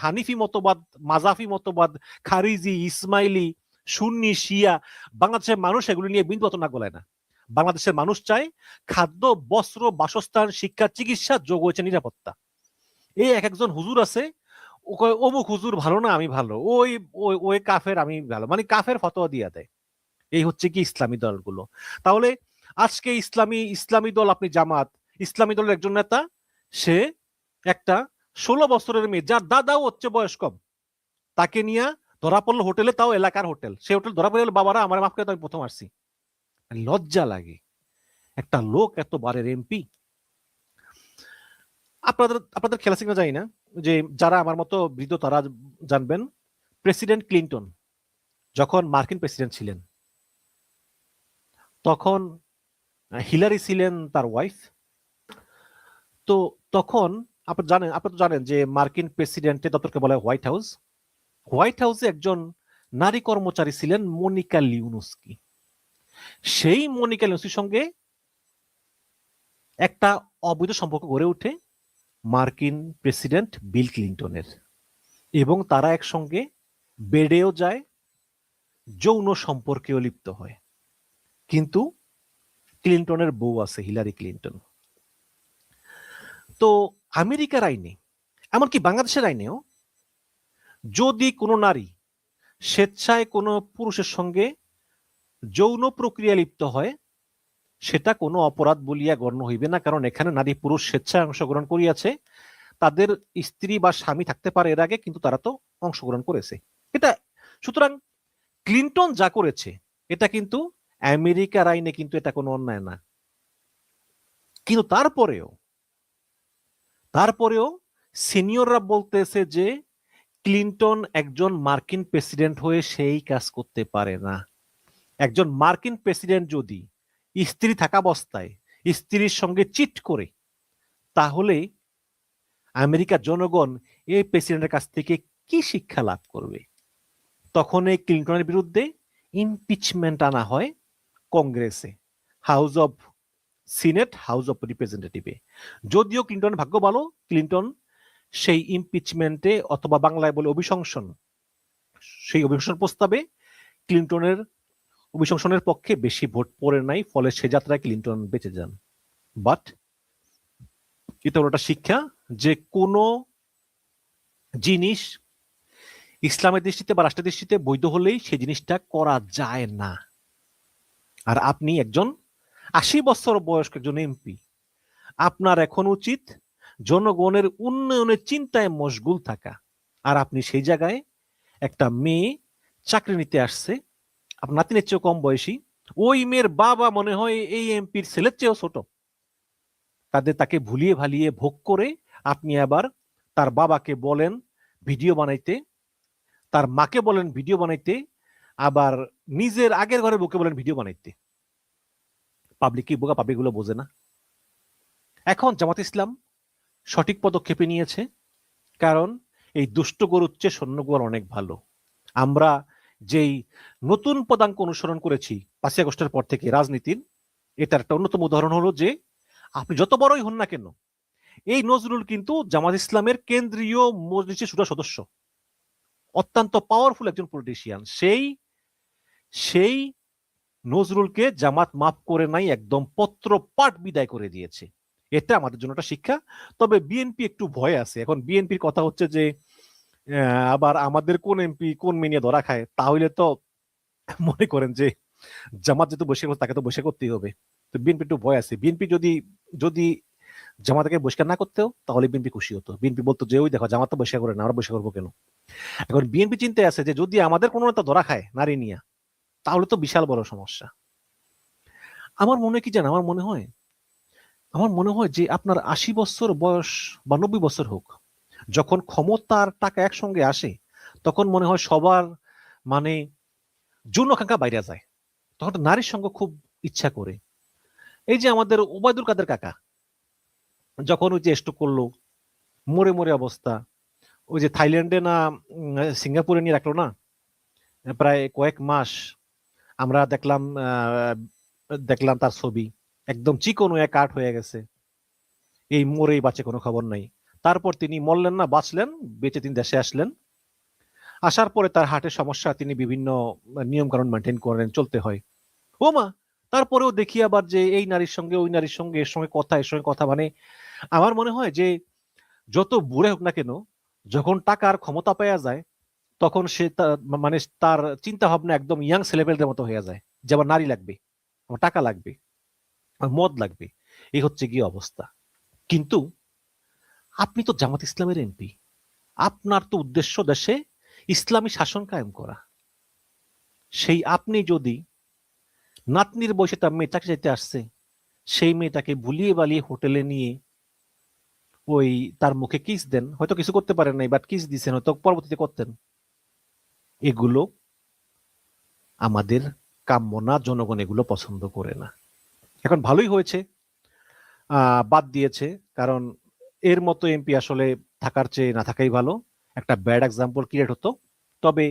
হানিফি মতবাদ, মাজাফি মতবাদ, খারিজি, ইসমাইলি, সুন্নি, শিয়া, বাংলাদেশের মানুষ এগুলি নিয়ে বিন্দু মাত্র নাক গলায় না। বাংলাদেশের মানুষ চায় খাদ্য, বস্ত্র, বাসস্থান, শিক্ষা, চিকিৎসা, যোগ হয়েছে নিরাপত্তা। এই এক একজন হুজুর আছে, অমুক হুজুর ভালো না আমি ভালো, ওই ওই কাফের আমি ভালো, মানে কাফের ফতোয়া দিয়া দেয়। এই হচ্ছে কি ইসলামী দলগুলো। তাহলে আজকে ইসলামী দল, আপনি জামাত, ইসলামী দলের একজন নেতা, সে একটা 16 বছরের মেয়ে যার দাদাও হচ্ছে বয়স কম, তাকে নিয়ে ধরা পড়লো হোটেলে, তাও এলাকার হোটেল। সে হোটেল ধরা পড়ে গেল, বাবারা আমার মাফ করে দাও, আমি প্রথম আসছি। লজ্জা লাগে একটা লোক এত বারের এমপি। আপনাদের খেলা সিগনা জানি না, যে যারা আমার মতো বৃদ্ধ তারা জানবেন, প্রেসিডেন্ট ক্লিন্টন যখন মার্কিন প্রেসিডেন্ট ছিলেন, তখন হিলারি ছিলেন তার ওয়াইফ। তো তখন আপনি তো জানেন যে মার্কিন প্রেসিডেন্টের দপ্তরকে বলা হয় হোয়াইট হাউস। হোয়াইট হাউসে একজন নারী কর্মচারী ছিলেন মনিকা লিউনুস্কি। সেই মনিকা লিউনুস্কির সঙ্গে একটা অবৈধ সম্পর্ক গড়ে ওঠে মার্কিন প্রেসিডেন্ট বিল ক্লিন্টনের, এবং তারা একসঙ্গে বেডেও যায়, যৌন সম্পর্কেও লিপ্ত হয়। কিন্তু ক্লিন্টনের বউ আছে, হিলারি ক্লিন্টন। তো আমেরিকার আইনে, এমনকি বাংলাদেশের আইনেও, যদি কোনো নারী স্বেচ্ছায় কোনো পুরুষের সঙ্গে যৌন প্রক্রিয়া লিপ্ত হয়, সেটা কোনো অপরাধ বলিয়া গণ্য হইবে না, কারণ এখানে নারী পুরুষ স্বেচ্ছায় অংশগ্রহণ করিয়াছে। তাদের স্ত্রী বা স্বামী থাকতে পারে এর আগে, কিন্তু তারা তো অংশগ্রহণ করেছে এটা। সুতরাং ক্লিন্টন যা করেছে এটা কিন্তু আমেরিকার আইনে কিন্তু এটা কোনো অন্যায় না। কিন্তু তারপরেও সিনিয়ররা বলতেছে যে ক্লিন্টন একজন মার্কিন প্রেসিডেন্ট হয়ে সেই কাজ করতে পারে না। একজন মার্কিন প্রেসিডেন্ট যদি স্ত্রী থাকা অবস্থায় স্ত্রীর সঙ্গে চিট করে, তাহলে আমেরিকার জনগণ এই প্রেসিডেন্টের কাছ থেকে কি শিক্ষা লাভ করবে? তখন এই ক্লিন্টনের বিরুদ্ধে ইমপিচমেন্ট আনা হয় কংগ্রেসে, house of senate, house of রিপ্রেজেন্টেটিভে। যদিও ক্লিন্টন ভাগ্য ভালো, ক্লিন্টন সেই ইমপিচমেন্টে, অথবা বাংলায় বলে অভিশংসন, সেই অভিশংসন প্রস্তাবে ক্লিন্টনের অভিশংসনের পক্ষে বেশি ভোট পড়ে নাই, ফলে সে যাত্রায় ক্লিন্টন বেঁচে যান। বাট এটা হলো একটা শিক্ষা যে কোনো জিনিস ইসলামের দৃষ্টিতে বা রাষ্ট্রের দৃষ্টিতে বৈধ হলেই সেই জিনিসটা করা যায় না। আর আপনি একজন 80 বছর বয়স্ক একজন এমপি, আপনার এখন উচিত জনগণের উন্নয়নের চিন্তায় মশগুল থাকা। আর আপনি সেই জায়গায় একটা মেয়ে চাকরি নিতে আসছে, আপনার নাতিনের চেয়েও কম বয়সী, ওই মেয়ের বাবা মনে হয় এই এমপির ছেলের চেয়েও ছোট, তাকে ভুলিয়ে ভালিয়ে ভোগ করে আপনি আবার তার বাবাকে বলেন ভিডিও বানাইতে, তার মাকে বলেন ভিডিও বানাইতে, আবার নিজের আগের ঘরের বউকে বলেন ভিডিও বানাইতে। পাবলিক কি বোকা? পাবলিক গুলো বোঝে না। এখন জামাত ইসলাম সঠিক পদক্ষেপে নিয়েছে, কারণ এই দুষ্ট গরুর চেয়ে সৈন্য গোয়াল অনেক ভালো। আমরা যেই নতুন পদাঙ্ক অনুসরণ করেছি 5 আগস্টের পর থেকে রাজনীতির, এটার একটা অন্যতম উদাহরণ হলো যে আপনি যত বড়ই হন না কেন, এই নজরুল কিন্তু জামাত ইসলামের কেন্দ্রীয় মজলিসের সুরা সদস্য, অত্যন্ত পাওয়ারফুল একজন পলিটিশিয়ান। সেই নজরুলকে জামাত মাফ করে নাই, একদম পত্র পাঠ বিদায় করে দিয়েছে। এটা আমাদের জন্য একটা শিক্ষা। তবে বিএনপি একটু ভয় আছে। এখন বিএনপির কথা হচ্ছে যে আবার আমাদের কোন এমপি কোন মেয়ে ধরা খায়, তাহলে তো মনে করেন যে জামাত যেহেতু বসে করছে তাকে তো বসে করতেই হবে। তো বিএনপি একটু ভয় আছে। বিএনপি যদি জামাতকে বহিষ্কার না করতেও, তাহলে বিএনপি খুশি হতো। বিএনপি বলতো যে ওই দেখো জামাত তো বহিষ্কার করে না, আমরা বহিষ্কার করবো কেন? এখন বিএনপি চিন্তায় আছে যে যদি আমাদের কোনো নেতা ধরা খায় নারী নিয়ে, তাহলে তো বিশাল বড় সমস্যা। আমার মনে কি জান, আমার মনে হয় যে আপনার 80 বছর বয়স বা 90 বছর হোক, যখন ক্ষমতার টাকা একসঙ্গে আসে, তখন মনে হয় সবার মানে যৌন আকাঙ্ক্ষা বাইরে যায়, তখন নারীর সঙ্গে খুব ইচ্ছা করে। এই যে আমাদের ওবায়দুল কাদের কাকা যখন ওই যে স্ট্রোক করলো, মরে মরে অবস্থা, ওই যে থাইল্যান্ডে না সিঙ্গাপুরে নিয়ে রাখলো না প্রায় কয়েক মাস, আমরা দেখলাম তার ছবি, একদম চিকন হয়ে কাঠ হয়ে গেছে, এই মরেই বাঁচে, কোনো খবর নাই। তারপর তিনি মরলেন না, বাঁচলেন, বেঁচে তিনি দেশে আসলেন। আসার পরে তার হার্টের সমস্যা, তিনি বিভিন্ন নিয়ম কানুন মেনটেন করেন, চলতে হয়। ও মা, তারপরেও দেখি আবার যে এই নারীর সঙ্গে ওই নারীর সঙ্গে, এর সঙ্গে কথা, এর সঙ্গে কথা, মানে আমার মনে হয় যে যত বুড়ে হোক না কেন, যখন টাকার ক্ষমতা পাওয়া যায় তখন সে মানে তার চিন্তা ভাবনা একদম ইয়াং ছেলেপেলেদের মতো হয়ে যায়, যে আমার নারী লাগবে, আমার টাকা লাগবে, আমার মদ লাগবে, এই হচ্ছে কি অবস্থা। কিন্তু আপনি তো জামাত ইসলামের এমপি, আপনার তো উদ্দেশ্য দেশে ইসলামী শাসন কায়েম করা। সেই আপনি যদি নাতনির বয়সে তার মেয়েটাকে যেতে আসছে, সেই মেয়েটাকে ভুলিয়ে বালিয়ে হোটেলে নিয়ে ওই তার মুখে কিস দেন, হয়তো কিছু করতে পারেন নাই, বাট কিস দিচ্ছেন, হয়তো পরবর্তীতে করতেন, এগুলো আমাদের কাম্য না, জনগণ এগুলো পছন্দ করে না। এখন ভালোই হয়েছে বাদ দিয়েছে, কারণ এর মতো এমপি আসলে থাকার চেয়ে না থাকাই ভালো, একটা ব্যাড এক্সাম্পল ক্রিয়েট হতো। তবে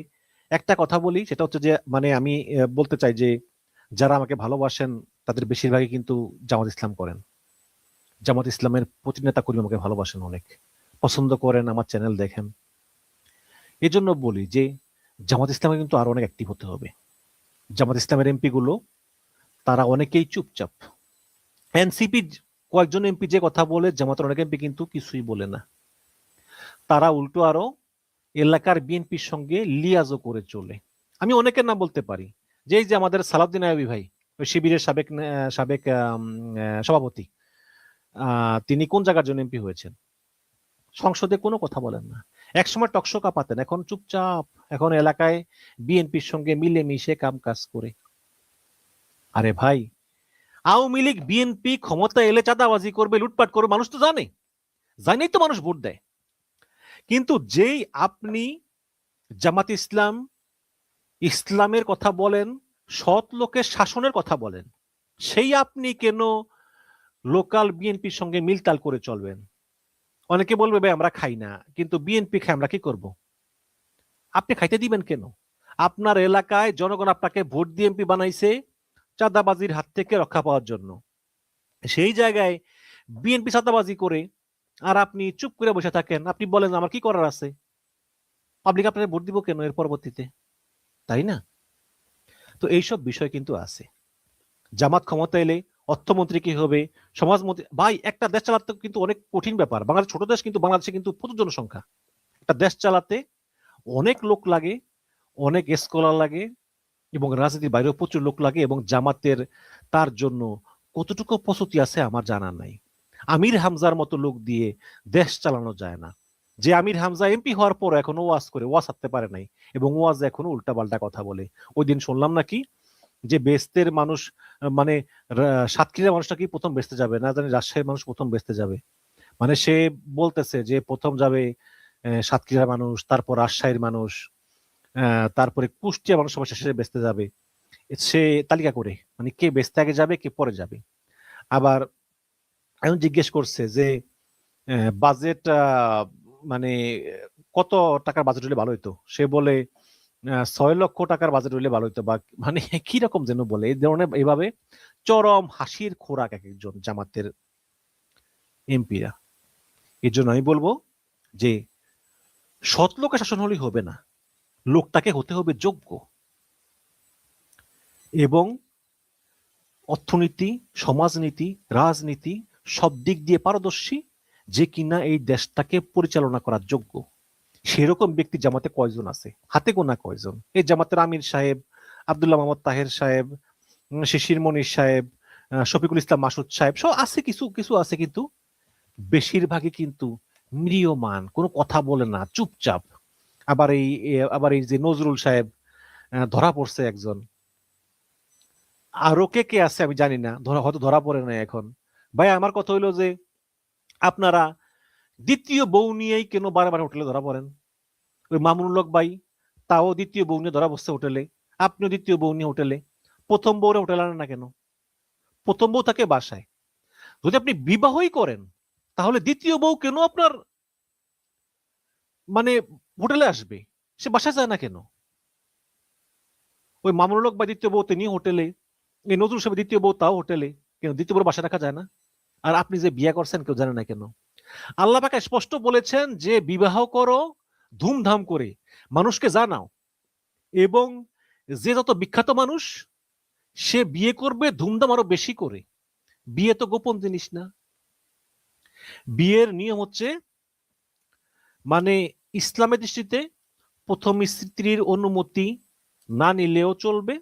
একটা কথা বলি, সেটা হচ্ছে যে মানে আমি বলতে চাই যে যারা আমাকে ভালোবাসেন তাদের বেশিরভাগই কিন্তু জামাত ইসলাম করেন, জামাত ইসলামের প্রতিনেতা কর্মী আমাকে ভালোবাসেন, অনেক পছন্দ করেন, আমার চ্যানেল দেখেন। এই জন্য বলি যে জামাত ইসলামে কিন্তু আরো অনেক অ্যাক্টিভ হতে হবে। জামাত ইসলামের এমপি গুলো তারা অনেকেই চুপচাপ। এনসিপি কয়েকজন এমপি যে কথা বলে, জামাতের অনেক এমপি কিন্তু কিছুই বলে না, তারা উল্টো আরো এলাকার বিএনপির সঙ্গে লিয়াজও করে চলে। আমি অনেকের নাম বলতে পারি, যে এই যে আমাদের সালাউদ্দিন আইয়ুবী ভাই, ওই শিবিরের সাবেক সাবেক সভাপতি, তিনি কোন জায়গার জন্য এমপি হয়েছেন? সংসদে কোনো কথা বলেন না, একসময় টকশো কাঁপাতেন, এখন চুপচাপ, এখন এলাকায় বিএনপির সঙ্গে মিলেমিশে কাম কাজ করে। আরে ভাই, আওয়ামী লীগ বিএনপি ক্ষমতা এলে চাঁদাবাজি করবে, লুটপাট করবে, মানুষ তো জানে, জানেই তো মানুষ ভোট দেয়। কিন্তু যেই আপনি জামাত ইসলাম, ইসলামের কথা বলেন, সৎ লোকের শাসনের কথা বলেন, সেই আপনি কেন লোকাল বিএনপির সঙ্গে মিলতাল করে চলবেন? অনেকে বলবে ভাই আমরা খাই না, কিন্তু বিএনপি খাই, আমরা কি করব? আপনি খাইতে দিবেন কেন? আপনার এলাকায় জনগণ আপনাকে ভোট দিয়ে এমপি বানাইছে চাঁদাবাজির হাত থেকে রক্ষা পাওয়ার জন্য। সেই জায়গায় বিএনপি চাঁদাবাজি করে আর আপনি চুপ করে বসে থাকেন, আপনি বলেন আমার কি করার আছে, পাবলিক আপনার ভোট দিব কেন এর পরবর্তীতে, তাই না? তো এইসব বিষয় কিন্তু আছে। জামাত ক্ষমতা এলে অর্থমন্ত্রী কি হবে, সমাজমন্ত্রী, ভাই একটা দেশ চালাতে কিন্তু অনেক কঠিন ব্যাপার। বাংলাদেশ ছোট দেশ, কিন্তু বাংলাদেশে কিন্তু প্রচুর জনসংখ্যা, একটা দেশ চালাতে অনেক লোক লাগে, অনেক স্কলার লাগে, এবং রাজনীতির বাইরেও প্রচুর লোক লাগে, এবং জামাতের তার জন্য কতটুকু প্রস্তুতি আছে আমার জানা নাই। আমির হামজার মতো লোক দিয়ে দেশ চালানো যায় না। যে আমির হামজা এমপি হওয়ার পর এখনো ওয়াজ করে, ওয়াজ হাঁটতে পারে নাই, এবং ওয়াজ এখনো উল্টাপাল্টা কথা বলে। ওই দিন শুনলাম নাকি যে বেস্তের মানুষ, মানে সাতক্ষীরার মানুষ নাকি প্রথম বেচতে যাবে, না জানি রাজশাহীর মানুষ প্রথম বেচতে যাবে, মানে সে বলতেছে যে প্রথম যাবে সাতক্ষীরার মানুষ, তারপর রাজশাহীর মানুষ, তারপরে কুষ্টিয়া মানুষ সবার শেষে বেচতে যাবে, সে তালিকা করে, মানে কে বেচতে আগে যাবে কে পরে যাবে। আবার এখন জিজ্ঞেস করছে যে বাজেট মানে কত টাকার বাজেট হলে ভালো হইতো, সে বলে 6 লক্ষ টাকার বাজেট হইলে ভালো হইতো, বা মানে কি রকম যেন বলে, এই ধরনের এইভাবে চরম হাসির খোরাক এক একজন জামাতের এমপিরা। এর জন্য আমি বলবো যে সৎ লোকের শাসন হলেই হবে না, লোকটাকে হতে হবে যোগ্য, এবং অর্থনীতি, সমাজনীতি, রাজনীতি সব দিক দিয়ে পারদর্শী, যে কিনা এই দেশটাকে পরিচালনা করার যোগ্য। সেরকম ব্যক্তি জামাতে কয়জন আছে? হাতে গোনা কয়জন। এই জামাতের আমির সাহেব, আব্দুল্লাহ মোহাম্মদ তাহের সাহেব, শিশির মনির সাহেব, শফিকুল ইসলাম মাসুদ সাহেব, সব আছে, কিছু কিছু আছে, কিন্তু বেশিরভাগই কিন্তু ম্রিয়মান, কোনো কথা বলে না, চুপচাপ। আবার এই যে নজরুল সাহেব ধরা পড়ছে একজন, আরো কে কে আছে আমি জানি না, হয়তো ধরা পড়ে নাই এখন। ভাই আমার কথা হইলো যে আপনারা দ্বিতীয় বউ নিয়েই কেন বারবার হোটেলে ধরা পড়েন? ওই মামুনুল হক ভাই, তাও দ্বিতীয় বউ নিয়ে ধরা বসছে হোটেলে, আপনিও দ্বিতীয় বউ নিয়ে হোটেলে, প্রথম বউরে হোটেলে আনেন না কেন? প্রথম বউ থাকে বাসায়। যদি আপনি বিবাহই করেন তাহলে দ্বিতীয় বউ কেন আপনার মানে হোটেলে আসবে? সে বাসায় যায় না কেন? ওই মামুনুল হক বা দ্বিতীয় বউ তিনি হোটেলে, এই নজরুল সাহেব দ্বিতীয় বউ তাও হোটেলে, কেন দ্বিতীয় বউ বাসায় রাখা যায় না? আর আপনি যে বিয়ে করছেন কেউ জানে না কেন? আল্লাহ পাক স্পষ্ট বলেছেন যে বিবাহ করো ধুমধাম করে, মানুষকে জানাও, এবং যে যত বিখ্যাত মানুষ সে বিয়ে করবে ধুমধাম আরো বেশি করে। বিয়ে তো গোপন জিনিস না। বিয়ের নিয়ম হচ্ছে মানে ইসলামের দৃষ্টিতে প্রথম স্ত্রীর অনুমতি না নিলেও চলবে,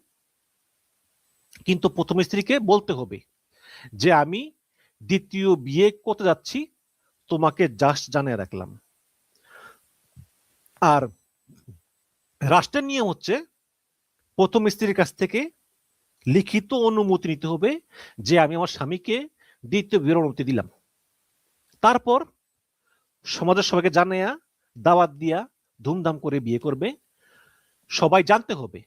কিন্তু প্রথম স্ত্রীকে বলতে হবে যে আমি দ্বিতীয় বিয়ে করতে যাচ্ছি, তোমাকে জাস্ট জানিয়ে রাখলাম। আর রাষ্ট্রের নিয়ম হচ্ছে প্রথম স্ত্রীর কাছ থেকে লিখিত অনুমতি নিতে হবে যে আমি আমার স্বামীকে দ্বিতীয় বিয়ের অনুমতি দিলাম। তারপর সমাজের সবাইকে জানাইয়া দাওয়াত দিয়া ধুমধাম করে বিয়ে করবে, সবাই জানতে হবে।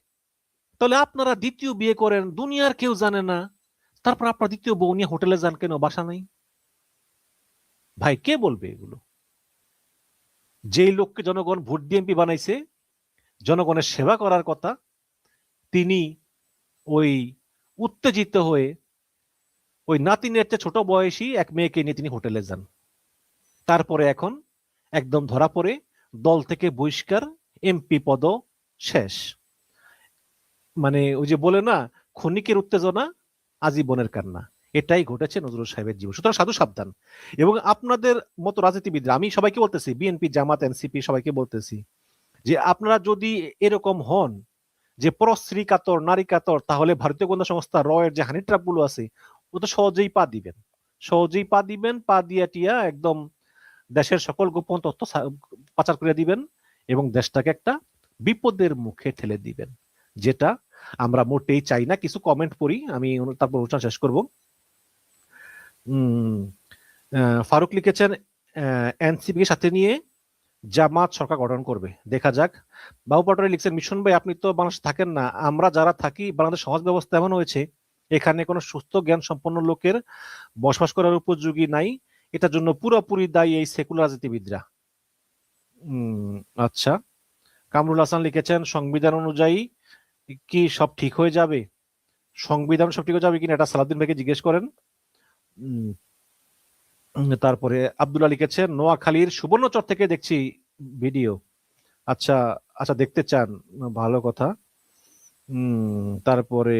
তাহলে আপনারা দ্বিতীয় বিয়ে করেন, দুনিয়ার কেউ জানে না, তারপর আপনার দ্বিতীয় বউ নিয়ে হোটেলে যান কেন, বাসা নাই? ভাই কে বলবে এগুলো? যেই লোককে জনগণ ভোট দিয়ে এমপি বানাইছে, জনগণের সেবা করার কথা, তিনি ওই উত্তেজিত হয়ে ওই নাতিনের চেয়ে ছোট বয়সী এক মেয়েকে নিয়ে তিনি হোটেলে যান। তারপরে এখন একদম ধরা পড়ে দল থেকে বহিষ্কার, এমপি পদ শেষ। মানে ওই যে বলে না, ক্ষণিকের উত্তেজনা আজীবনের কান্না, এটাই ঘটেছে নজরুল সাহেবের জীবন। সুতরাং সাধু সাবধান। এবং আপনাদের মতো রাজনীতিবিদরা, আমি সবাইকে বলতেছি, বিএনপি, জামাত, এনসিপি সবাইকে বলতেছি যে আপনারা যদি এরকম হন যে পরশ্রী কাতর, নারী কাতর, তাহলে ভারতীয় গোয়েন্দা সংস্থা র এর যে হানি ট্র্যাপ গুলো আছে ও তো সহজেই পা দিবেন, সহজেই পা দিবেন, পা দিয়া টিয়া একদম দেশের সকল গোপন তথ্য পাচার করে দিবেন এবং দেশটাকে একটা বিপদের মুখে ঠেলে দিবেন, যেটা আমরা মোটেই চাই না। কিছু কমেন্ট পড়ি আমি, তারপর অনুষ্ঠান শেষ করব। ফারুক লিখেছেন এনসিপি কে সাথে নিয়ে জামাত সরকার গঠন করবে, দেখা যাক। বাবু পাটোয়ারি লিখছেন মিশন ভাই আপনি তো বাংলাদেশে থাকেন না, আমরা যারা থাকি বাংলাদেশ সমাজ ব্যবস্থা এমন হয়েছে এখানে কোনো সুস্থ জ্ঞান সম্পন্ন লোকের বসবাস করার উপযোগী নাই, এটার জন্য পুরোপুরি দায়ী এই সেকুলার রাজনীতিবিদরা। আচ্ছা। কামরুল হাসান লিখেছেন সংবিধান অনুযায়ী কি সব ঠিক হয়ে যাবে? সংবিধান সব ঠিক হয়ে যাবে কিনা এটা সালাউদ্দিন ভাইকে জিজ্ঞেস করেন। তারপরে আব্দুল্লাহ লিখেছেন নোয়াখালীর সুবর্ণচর থেকে দেখছি ভিডিও। আচ্ছা আচ্ছা, দেখতে চান, ভালো কথা। তারপরে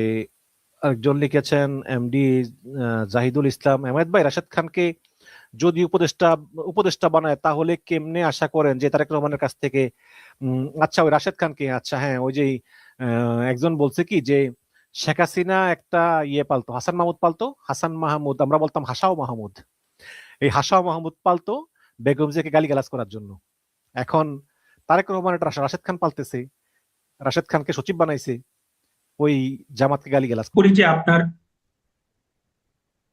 একজন লিখেছেন এমডি জাহিদুল ইসলাম, আহমেদ ভাই রাশেদ খানকে যদি উপদেষ্টা বানায় তাহলে কেমনে আশা করেন যে তারেক রহমানের কাছ থেকে? আচ্ছা ওই রাশেদ খানকে, আচ্ছা হ্যাঁ, ওই যে একজন বলছে কি যে শেখ হাসিনা একটা ইয়ে পালতো, হাসান মাহমুদ পালতো, হাসান মাহমুদ, আমরা বলতাম হাসাও মাহমুদ, এই হাসাও মাহমুদ পালতো বেগম জিয়াকে গালিগালাজ করার জন্য। এখন তারেক রহমান একটা রাশেদ খান পালতেছে, রাশেদ খানকে সচিব বানাইছে ওই জামাতকে গালিগালাজ করি। যে আপনার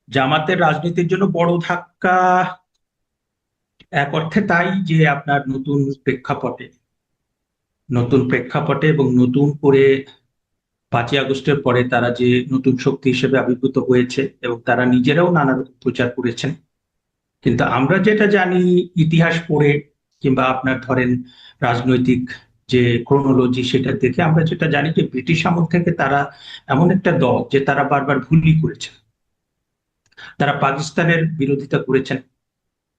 জামাতের রাজনীতির জন্য বড় ধাক্কা এক অর্থে তাই যে আপনার নতুন প্রেক্ষাপটে এবং নতুন করে 5ই আগস্টের পরে তারা যে নতুন শক্তি হিসেবে আবির্ভূত হয়েছে এবং তারা নিজেরাও নানা রকম প্রচার করেছেন। কিন্তু আমরা যেটা জানি ইতিহাস পড়ে কিংবা আপনার ধরেন রাজনৈতিক যে ক্রোনোলজি সেটা দেখে আমরা যেটা জানি যে ব্রিটিশ আমল থেকে তারা এমন একটা দল যে তারা বারবার ভুলই করেছেন। তারা পাকিস্তানের বিরোধিতা করেছেন,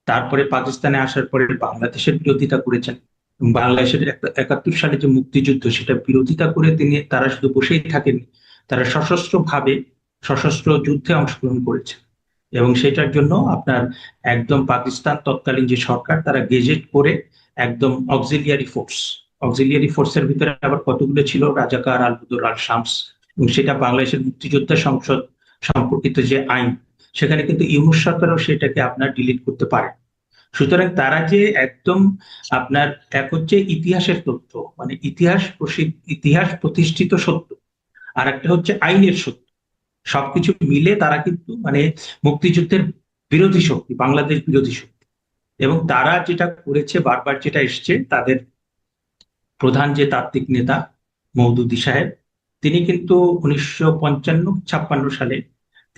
তারপরে পাকিস্তানে আসার পরে বাংলাদেশের বিরোধিতা করেছেন, বাংলাদেশের 71 সালে যে মুক্তিযুদ্ধ সেটা বিরোধিতা করে তারা শুধু বসেই থাকেননি, তারা সশস্ত্র যুদ্ধে অংশগ্রহণ করেছেন। এবং সেটার জন্য আপনার একদম পাকিস্তান তৎকালীন যে সরকার তারা গেজেট করে একদম অক্সিলিয়ারি ফোর্সের ভিতরে আবার কতগুলো ছিল রাজাকার, আল-বদর, আল-শামস, এবং সেটা বাংলাদেশের মুক্তিযোদ্ধা সংসদ সম্পর্কিত যে আইন সেখানে কিন্তু ইউনূস সরকারও সেটাকে আপনার ডিলিট করতে পারে। সুতরাং তারা যে একদম আপনার এক হচ্ছে ইতিহাসের তথ্য, মানে ইতিহাস প্রতিষ্ঠিত সত্য, আর একটা হচ্ছে আইনের সত্য, সবকিছু মিলে তারা কিন্তু মানে মুক্তিযুদ্ধের বিরোধী শক্তি, বাংলাদেশ বিরোধী শক্তি। এবং তারা যেটা করেছে বারবার যেটা এসছে, তাদের প্রধান যে তাত্ত্বিক নেতা মওদুদী সাহেব, তিনি কিন্তু 1955-56 সালে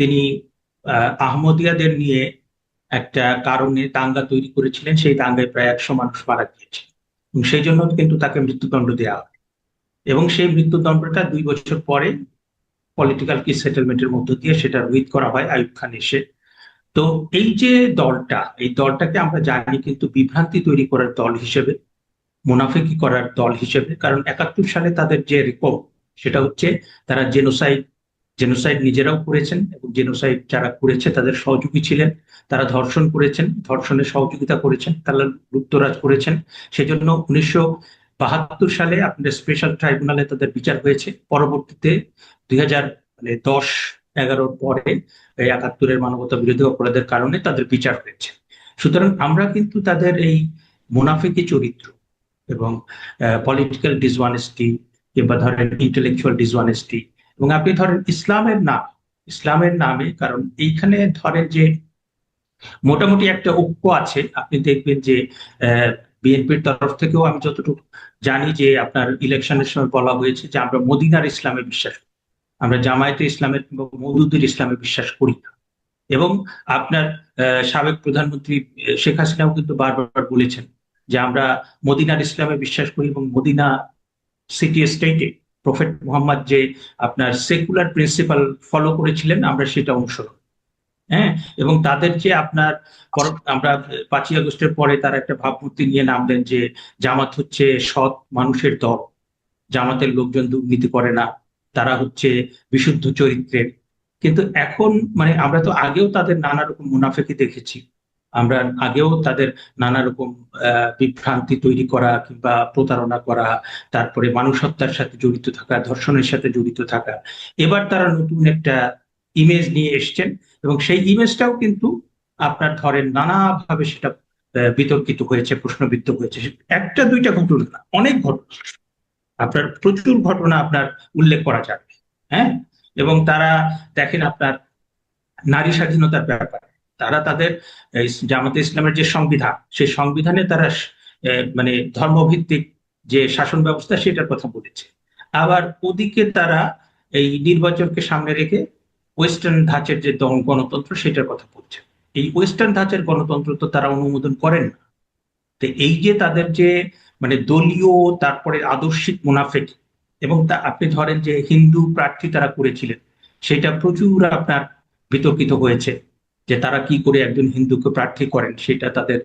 তিনি আহমদিয়াদের নিয়ে একটা কারণে দাঙ্গা তৈরি করেছিলেন, সেই দাঙ্গায় প্রায় 100 মানুষ মারা গিয়েছে এবং সেই জন্য কিন্তু তাকে মৃত্যুদণ্ড দেওয়া হয় এবং সেই মৃত্যুদণ্ডটা 2 বছর পরে পলিটিক্যাল কি সেটেলমেন্টের মধ্য দিয়ে সেটা রোহিত করা হয় আইয়ুব খান এসে। তো এই যে দলটা, এই দলটাকে আমরা জানি কিন্তু বিভ্রান্তি তৈরি করার দল হিসেবে, মুনাফিকি করার দল হিসেবে। কারণ 71 সালে তাদের যে রিপোর্ট সেটা হচ্ছে তারা জেনোসাইড নিজেরাও করেছেন এবং জেনোসাইড যারা করেছে তাদের সহযোগী ছিলেন, তারা ধর্ষণ করেছেন, ধর্ষণে সহযোগিতা করেছেন, তারা লুপ্তরাজ করেছেন। সেজন্য 1972 সালে আপনাদের স্পেশাল ট্রাইব্যুনালে তাদের বিচার হয়েছে। পরবর্তীতে 2010-11 পরে 71-এর মানবতা বিরোধী অপরাধের কারণে তাদের বিচার হয়েছে। সুতরাং আমরা কিন্তু তাদের এই মুনাফিকি চরিত্র এবং পলিটিক্যাল ডিসঅনেস্টি কিংবা ধরেন ইন্টেলেকচুয়াল ডিসঅনেস্টি, এবং আপনি ধরেন ইসলামের নামে, কারণ এইখানে ধরেন যে মোটামুটি একটা ঐক্য আছে। আপনি দেখবেন যে বিএনপির তরফ থেকেও আমি যতটুকু জানি যে আপনার ইলেকশনের সময় বলা হয়েছে যে আমরা মদিনার ইসলামে বিশ্বাস করি, আমরা জামায়াতে ইসলামের কিংবা মওদুদের ইসলামে বিশ্বাস করি না। এবং আপনার সাবেক প্রধানমন্ত্রী শেখ হাসিনাও কিন্তু বারবার বলেছেন যে আমরা মদিনার ইসলামে বিশ্বাস করি এবং মদিনা সিটি স্টেটে প্রফেট মুহাম্মদ যে আপনার সেকুলার প্রিন্সিপাল ফলো করেছিলেন আমরা সেটা অনুসরণ। হ্যাঁ, এবং তাদের যে আপনার আমরা 5ই আগস্টের পরে তারা একটা ভাবমূর্তি নিয়ে নামলেন যে জামাত হচ্ছে সৎ মানুষের দল, জামাতের লোকজন দুর্নীতি করে না, তারা হচ্ছে বিশুদ্ধ চরিত্রের। কিন্তু এখন মানে আমরা তো আগেও তাদের নানা রকম মুনাফিকি দেখেছি, আমরা আগেও তাদের নানা রকম বিভ্রান্তি তৈরি করা কিংবা প্রতারণা করা, তারপরে মানুষ হত্যার সাথে জড়িত থাকা, ধর্ষণের সাথে জড়িত থাকা। এবার তারা নতুন একটা ইমেজ নিয়ে এসছেন এবং সেই ইমেজটাও কিন্তু আপনার ধরেন নানাভাবে সেটা বিতর্কিত হয়েছে, প্রশ্নবিদ্ধ হয়েছে। একটা দুইটা ঘটনা না, অনেক ঘটনা, আপনার প্রচুর ঘটনা আপনার উল্লেখ করা যাবে। হ্যাঁ, এবং তারা দেখেন আপনার নারী স্বাধীনতার ব্যাপারে তারা তাদের জামাতে ইসলামের যে সংবিধান, সেই সংবিধানে তারা মানে ধর্মভিত্তিক যে শাসন ব্যবস্থা সেটার কথা বলেছে। আবার ওদিকে তারা এই নির্বাচনকে সামনে রেখে ওয়েস্টার্ন ধাঁচের যে গণতন্ত্র সেটার কথা বলছে। এই ওয়েস্টার্ন ধাঁচের গণতন্ত্র তো তারা অনুমোদন করেন না। তো এই যে তাদের যে মানে দলীয় তারপরে আদর্শিক মুনাফিক, এবং আপনি ধরেন যে হিন্দু প্রার্থী তারা করেছিলেন, সেটা প্রচুর আপনার বিতর্কিত হয়েছে যে তারা কি করে একজন হিন্দুকে প্রার্থী করেন, সেটা তাদের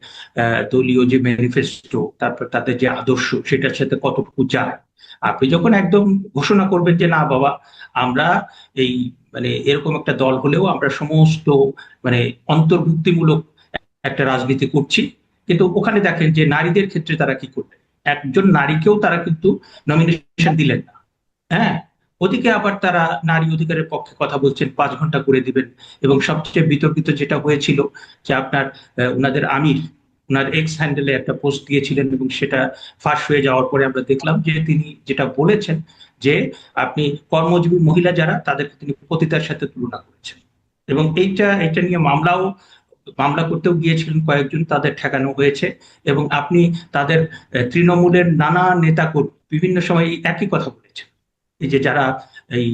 দলীয় যে ম্যানিফেস্টো, তারপর তাদের যে আদর্শ সেটার সাথে কতটুকু যায়। আপনি যখন একদম ঘোষণা করবেন যে না বাবা আমরা এই মানে এরকম একটা দল হলেও আমরা সমস্ত মানে অন্তর্ভুক্তিমূলক একটা রাজনীতি করছি, কিন্তু ওখানে দেখেন যে নারীদের ক্ষেত্রে তারা কি করলেন, একজন নারীকেও তারা কিন্তু নমিনেশন দিলেন না। হ্যাঁ, ওদিকে আবার তারা নারী অধিকারের পক্ষে কথা বলছেন, 5 ঘন্টা করে দিবেন। এবং সবচেয়ে বিতর্কিত যেটা হয়েছিল যে আপনার ওনাদের আমির ওনার এক্স হ্যান্ডেলে একটা পোস্ট দিয়েছিলেন এবং সেটা ফাঁস হয়ে যাওয়ার পরে আমরা দেখলাম যে তিনি যেটা বলেছেন যে আপনি কর্মজীবী মহিলা যারা তাদেরকে তিনি পতিতার সাথে তুলনা করেছেন। এবং এইটা নিয়ে মামলা করতেও গিয়েছিলেন কয়েকজন, তাদের ঠেকানো হয়েছে। এবং আপনি তাদের তৃণমূলের নানা নেতাকর্মী বিভিন্ন সময় একই কথা বলেছেন, এই যে যারা এই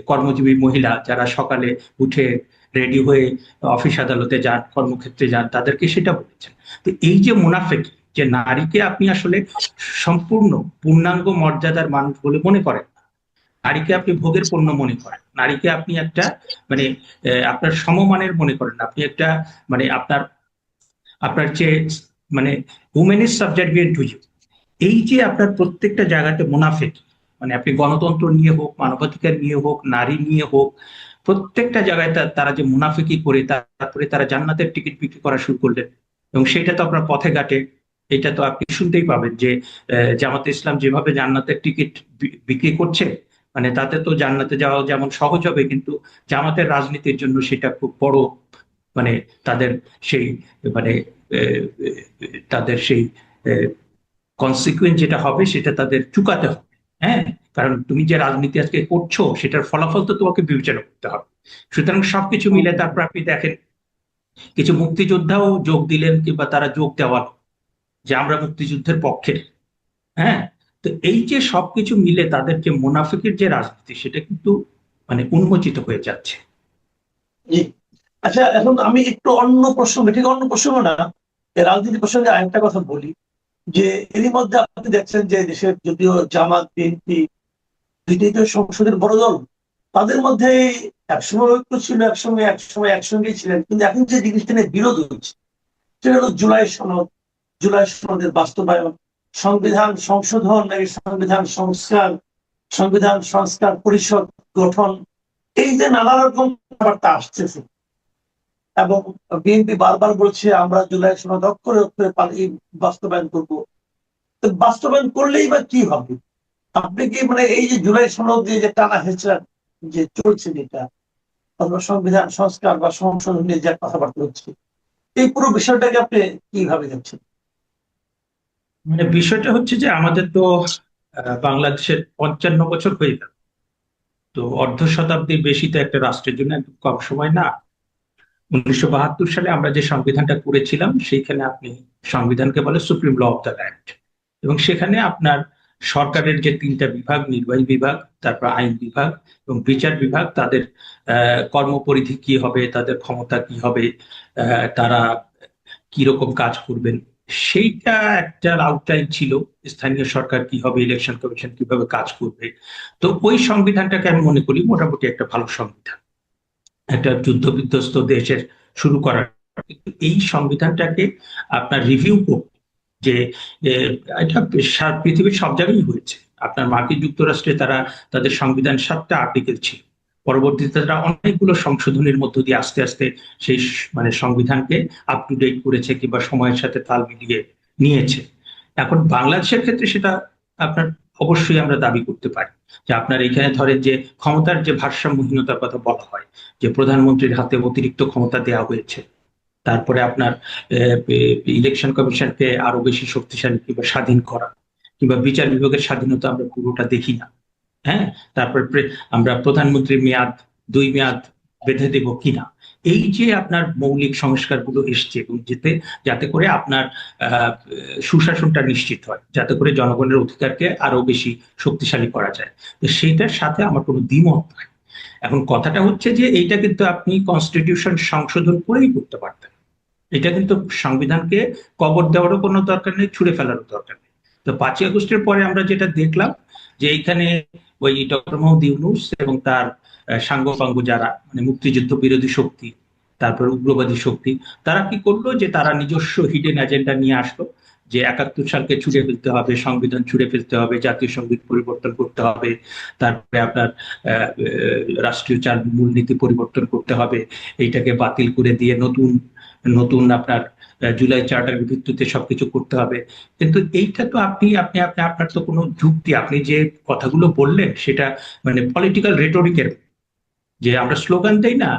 কর্মজীবী মহিলা যারা সকালে উঠে রেডি হয়ে অফিস আদালতে যান, কর্মক্ষেত্রে যান, তাদেরকে সেটা বলেছেন। তো এই যে মুনাফিক, যে নারীকে আপনি আসলে সম্পূর্ণ পূর্ণাঙ্গ মর্যাদার মানুষ বলে মনে করেন না, নারীকে আপনি ভোগের পণ্য মনে করেন, নারীকে আপনি একটা মানে আপনার সমমানের মনে করেন, আপনি একটা মানে আপনার যে মানে women is subject to you. এই যে আপনার প্রত্যেকটা জায়গাতে মুনাফিক, মানে আপনি গণতন্ত্র নিয়ে হোক, মানবাধিকার নিয়ে হোক, নারী নিয়ে হোক, প্রত্যেকটা জায়গায় তারা যে মুনাফিকি করে তারপরে তারা জান্নাতের টিকিট বিক্রি করা শুরু করলেন। এবং সেটা তো আপনার পথে ঘাটে, এটা তো আপনি শুনতেই পাবেন যে জামাতে ইসলাম যেভাবে জান্নাতের টিকিট বিক্রি করছে, মানে তাতে তো জান্নাতে যাওয়া যেমন সহজ হবে, কিন্তু জামাতের রাজনীতির জন্য সেটা খুব বড় মানে তাদের সেই মানে তাদের সেই কনসিকুয়েন্স যেটা হবে সেটা তাদের চুকাতে হবে। হ্যাঁ, কারণ তুমি যে রাজনীতি আজকে করছো সেটার ফলাফল তো তোমাকে বিবেচনা করতে হবে। সুতরাং সবকিছু মিলে তারপর আপনি দেখেন কিছু মুক্তিযোদ্ধাও যোগ দিলেন কিংবা তারা যোগ দেওয়ার যে আমরা মুক্তিযুদ্ধের পক্ষে। হ্যাঁ, তো এই যে সবকিছু মিলে তাদের যে মুনাফিকের যে রাজনীতি সেটা কিন্তু মানে উন্মোচিত হয়ে যাচ্ছে। জি। আচ্ছা, এখন আমি একটু অন্য প্রসঙ্গে, ঠিক অন্য প্রসঙ্গ না, এই রাজনীতি প্রসঙ্গে আরেকটা কথা বলি, যে এরই মধ্যে আপনি দেখছেন যে দেশের যদিও জামাত বিএনপি দুইটাই তো সংসদের বড় দল, তাদের মধ্যে একসময় ঐক্য ছিল, একসময় একসঙ্গেই ছিলেন, কিন্তু এখন যে জিনিসটা নিয়ে বিরোধ হচ্ছে সেটা হলো জুলাই সনদ, জুলাই সনদের বাস্তবায়ন, সংবিধান সংশোধন নাকি সংবিধান সংস্কার, সংবিধান সংস্কার পরিষদ গঠন, এই যে নানা রকম কথাবার্তা আসতেছে। এবং বিএনপি বারবার বলছে আমরা জুলাই সনদ অক্ষরে অক্ষরে বাস্তবায়ন করবো। তো বাস্তবায়ন করলেই বা কি হবে? আপনি কি মানে এই যে জুলাই সনদ দিয়ে যে টানা হেঁচড়া যে চলছে, যেটা অথবা সংবিধান সংস্কার বা সংশোধন নিয়ে যে কথাবার্তা হচ্ছে, এই পুরো বিষয়টাকে আপনি কিভাবে দেখছেন? মানে বিষয়টা হচ্ছে যে আমাদের তো বাংলাদেশের 55 বছর হয়ে গেল। তো অর্ধ শতাব্দীর বেশি তো একটা রাষ্ট্রের জন্য একদম কম সময় না। 1972 সালে আমরা যে সংবিধানটা করেছিলাম সেইখানে আপনি সংবিধানকে বলে supreme law of the land, এবং সেখানে আপনার সরকারের যে 3টা বিভাগ, নির্বাহী বিভাগ, তারপর আইন বিভাগ এবং বিচার বিভাগ, তাদের কর্মপরিধি কি হবে, তাদের ক্ষমতা কি হবে, তারা কি রকম কাজ করবেন, সেইটা একটা আউটলাইন ছিল। স্থানীয় সরকার কি হবে, ইলেকশন কমিশন কিভাবে কাজ করবে। তো ওই সংবিধানটাকে আমি মনে করি মোটামুটি একটা ভালো সংবিধান, একটা যুদ্ধ বিধ্বস্ত দেশের শুরু করার। কিন্তু এই সংবিধানটাকে আপনার রিভিউ করতে, যে এটা পৃথিবীর সব জায়গায় হয়েছে। আপনার মার্কিন যুক্তরাষ্ট্রে তারা তাদের সংবিধান 7টা আর্টিকেল ছিল, পরবর্তীতে তারা অনেকগুলো সংশোধনের মধ্য দিয়ে আস্তে আস্তে সেই মানে সংবিধানকে আপ টু ডেট করেছে কিংবা সময়ের সাথে তাল মিলিয়ে নিয়েছে। এখন বাংলাদেশের ক্ষেত্রে সেটা আপনার অবশ্যই আমরা দাবি করতে পারি যে আপনার এখানে ধরেন যে ক্ষমতার যে ভারসাম্যহীনতার কথা বলা হয়, যে প্রধানমন্ত্রীর হাতে অতিরিক্ত ক্ষমতা দেওয়া হয়েছে, তারপরে আপনার ইলেকশন কমিশনকে আরো বেশি শক্তিশালী কিংবা স্বাধীন করা, কিংবা বিচার বিভাগের স্বাধীনতা আমরা পুরোটা দেখি না। হ্যাঁ, তারপরে আমরা প্রধানমন্ত্রীর মেয়াদ 2 মেয়াদ বেঁধে দেব কিনা, এই যে আপনার মৌলিক সংস্কারগুলো এসছে, এবং যাতে করে আপনার সুশাসনটা নিশ্চিত হয়, যাতে করে জনগণের অধিকারকে আরো বেশি শক্তিশালী করা যায়, তো সেইটার সাথে আমার কোনো দ্বিমত নাই। এখন কথাটা হচ্ছে যে এইটা কিন্তু আপনি কনস্টিটিউশন সংশোধন করেই করতে পারতেন। এটা কিন্তু সংবিধানকে কবর দেওয়ারও কোনো দরকার নেই, ছুঁড়ে ফেলারও দরকার নেই। তো 5ই আগস্টের পরে আমরা যেটা দেখলাম যে এইখানে ওই ডক্টর মোহাম্মদ ইউনূস এবং তার সাঙ্গপাঙ্গ যারা মানে মুক্তিযুদ্ধ বিরোধী শক্তি, তারপর উগ্রবাদী শক্তি, তারা কি করলো যে তারা নিজস্ব হিডেন এজেন্ডা নিয়ে আসলো, যে 71 সালকে ছুঁড়ে ফেলতে হবে, সংবিধান ছুঁড়ে ফেলতে হবে, জাতীয় সঙ্গীত পরিবর্তন করতে হবে, তারপরে আপনার রাষ্ট্রীয় চাল মূলনীতি পরিবর্তন করতে হবে, এইটাকে বাতিল করে দিয়ে নতুন নতুন আপনার জুলাই চার্টারের ভিত্তিতে সবকিছু করতে হবে। কিন্তু এইটা তো আপনি আপনি আপনি আপনার তো কোনো যুক্তি, আপনি যে কথাগুলো বললেন সেটা মানে পলিটিক্যাল রেটরিকের, যে আমরা স্লোগান দেই না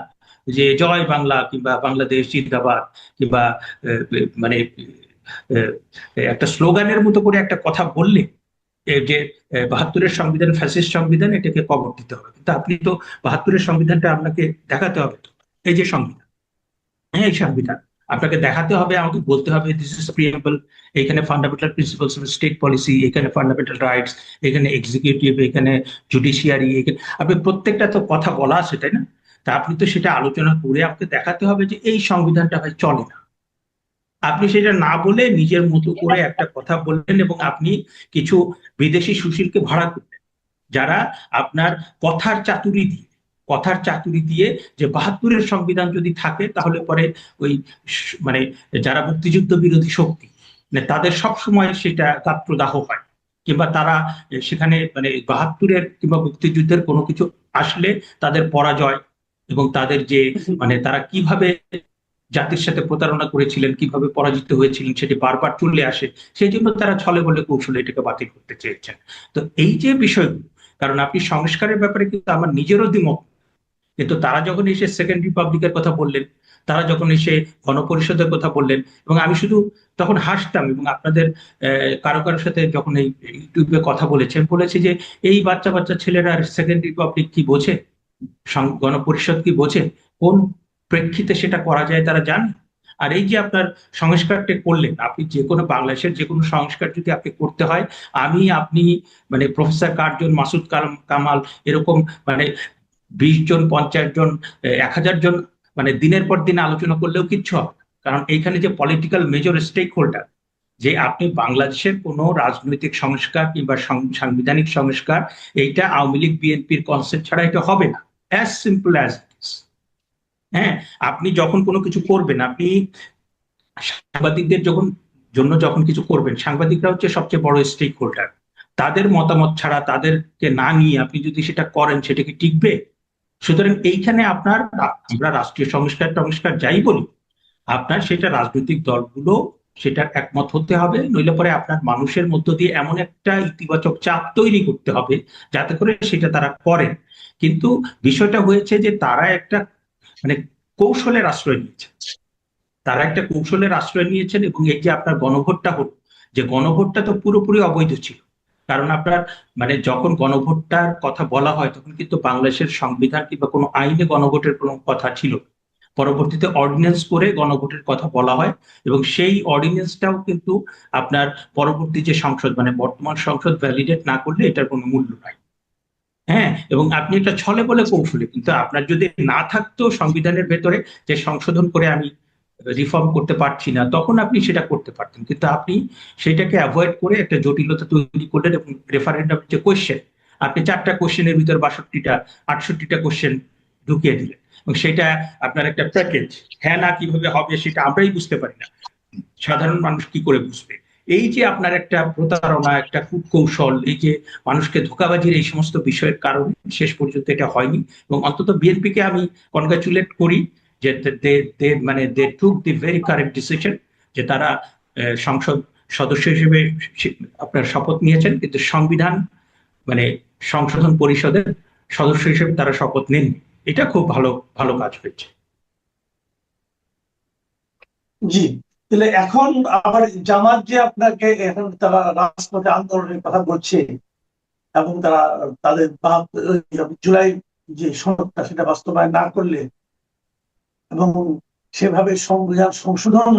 যে জয় বাংলা কিংবা বাংলাদেশ জিন্দাবাদ, কিংবা মানে একটা স্লোগানের মতো করে একটা কথা বললে যে 72-এর সংবিধান ফ্যাসিস্ট সংবিধান, এটাকে কবর দিতে হবে। কিন্তু আপনি তো 72-এর সংবিধানটা আপনাকে দেখাতে হবে, তো এই যে সংবিধান, হ্যাঁ এই সংবিধান আপনাকে দেখাতে হবে, আমাকে বলতে হবে দিস ইজ প্রিএম্বল, এখানে fundamental principles of state policy, এখানে ফান্ডামেন্টাল রাইটস, এখানে এক্সিকিউটিভ, এখানে জুডিশিয়ারি, এখানে আপনি প্রত্যেকটা তো কথা বলা আছে, তাই না? তা আপনি তো সেটা আলোচনা করে আপনাকে দেখাতে হবে যে এই সংবিধানটা ভাই চলে না। আপনি সেটা না বলে নিজের মতো করে একটা কথা বললেন, এবং আপনি কিছু বিদেশি সুশীলকে ভাড়া করলেন যারা আপনার কথার চাতুরি দিয়ে যে 72-এর সংবিধান যদি থাকে তাহলে পরে ওই মানে যারা মুক্তিযুদ্ধ বিরোধী শক্তি মানে তাদের সব সময় সেটা গাত্রদাহ হয়, কিংবা তারা সেখানে মানে 72-এর কিংবা মুক্তিযুদ্ধের কোনো কিছু আসলে তাদের পরাজয় এবং তাদের যে মানে তারা কিভাবে জাতির সাথে প্রতারণা করেছিলেন, কিভাবে পরাজিত হয়েছিলেন, সেটি বারবার চলে আসে। সেই জন্য তারা ছলে বলে কৌশলে এটাকে বাতিল করতে চেয়েছেন। তো এই যে বিষয়গুলো, কারণ আপনি সংস্কারের ব্যাপারে কিন্তু আমার নিজেরও দ্বিমত, কিন্তু তারা যখন এসে সেকেন্ড রিপাবলিকের কথা বললেন, তারা যখন এসে গণপরিষদের কথা বললেন, এবং আমি শুধু তখন হাসতাম, এবং আপনাদের কারো কারোর সাথে যখন এই ইউটিউবে কথা বলেছি যে এই বাচ্চা বাচ্চা ছেলেরা সেকেন্ড রিপাবলিক কি বোঝে, গণপরিষদ কি বোঝে, কোন প্রেক্ষিতে সেটা করা যায় তারা জানে। আর এই যে আপনার সংস্কারটা করলেন, আপনি যে কোনো বাংলাদেশের যে কোনো সংস্কার যদি আপনি করতে হয়, আপনি মানে প্রফেসর কার্জন, মাসুদ কামাল, এরকম মানে 20 জন, 50 জন, 1000 জন মানে দিনের পর দিন আলোচনা করলেও কিচ্ছু হবে না। কারণ এইখানে যে পলিটিক্যাল মেজর স্টেক হোল্ডার, যে আপনি বাংলাদেশের কোনো রাজনৈতিক সংস্কার কিংবা সাংবিধানিক সংস্কার, এইটা আওয়ামী লীগ বিএনপির কনসেপ্ট ছাড়া এটা হবে না, অ্যাজ সিম্পল অ্যাজ দিস। হ্যাঁ, আপনি যখন কোনো কিছু করবেন, আপনি সাংবাদিকদের যখন কিছু করবেন, সাংবাদিকরা হচ্ছে সবচেয়ে বড় স্টেক হোল্ডার। তাদের মতামত ছাড়া, তাদেরকে না নিয়ে আপনি যদি সেটা করেন, সেটা কি টিকবে? সুতরাং এইখানে আমরা রাষ্ট্রীয় সংস্কার যাই বলি, আপনার সেটা রাজনৈতিক দলগুলো সেটার একমত হতে হবে, নইলে পরে আপনার মানুষের মধ্য দিয়ে এমন একটা ইতিবাচক চাপ তৈরি করতে হবে যাতে করে সেটা তারা করেন। কিন্তু বিষয়টা হয়েছে যে তারা একটা মানে কৌশলের আশ্রয় নিয়েছেন, এবং এই যে আপনার গণভোটটা হলো, যে গণভোটটা তো পুরোপুরি অবৈধ ছিল। কারণ আপনার মানে যখন গণভোটটার কথা বলা হয়, তখন কিন্তু বাংলাদেশের সংবিধান কিংবা কোনো আইনে গণভোটের কোনো কথা ছিল না। পরবর্তীতে অর্ডিন্যান্স করে গণভোটের কথা বলা হয়, এবং সেই অর্ডিন্যান্সটাও কিন্তু আপনার পরবর্তী যে সংসদ, মানে বর্তমান সংসদ ভ্যালিডেট না করলে এটার কোনো মূল্য নাই। হ্যাঁ, এবং আপনি এটা ছলে বলে কৌশলে, কিন্তু আপনার যদি না থাকতো সংবিধানের ভেতরে যে সংশোধন করে আমি রিফর্ম করতে পারছি না, তখন আপনি সেটা করতে পারতেন। কিন্তু আপনি সেটাকে অ্যাভয়েড করে একটা জটিলতা তৈরি করলেন, এবং রেফারেন্ডাম যে কোয়েশ্চেন, আপনি 4টা কোয়েশ্চেনের ভিতর 68টা কোয়েশ্চেন ঢুকিয়ে দিলেন, এবং সেটা আপনার একটা প্যাকেজ। হ্যাঁ না কিভাবে হবে সেটা আমরাই বুঝতে পারি না, সাধারণ মানুষ কি করে বুঝবে? এই যে আপনার একটা প্রতারণা, একটা কূটকৌশল, এই যে মানুষকে ধোঁকাবাজির এই সমস্ত বিষয়ের কারণে শেষ পর্যন্ত এটা হয়নি। এবং অন্তত বিএনপিকে আমি কনগ্রাচুলেট করি যে দে টুক দি ভেরি কারেক্ট ডিসিশন, যে তারা সংসদ সদস্য হিসেবে আপনার শপথ নিয়েছেন, কিন্তু সংবিধান মানে সংশোধন পরিষদের সদস্য হিসেবে তারা শপথ নেননি। এটা খুব ভালো কাজ হয়েছে। জি, তাহলে এখন আবার জামাত যে আপনাকে এখন তারা রাজপথে আন্দোলনের কথা বলছে, এবং তাদের জুলাই যে সনদটা সেটা বাস্তবায়ন না করলে এবং সেভাবে সংবিধান সংশোধন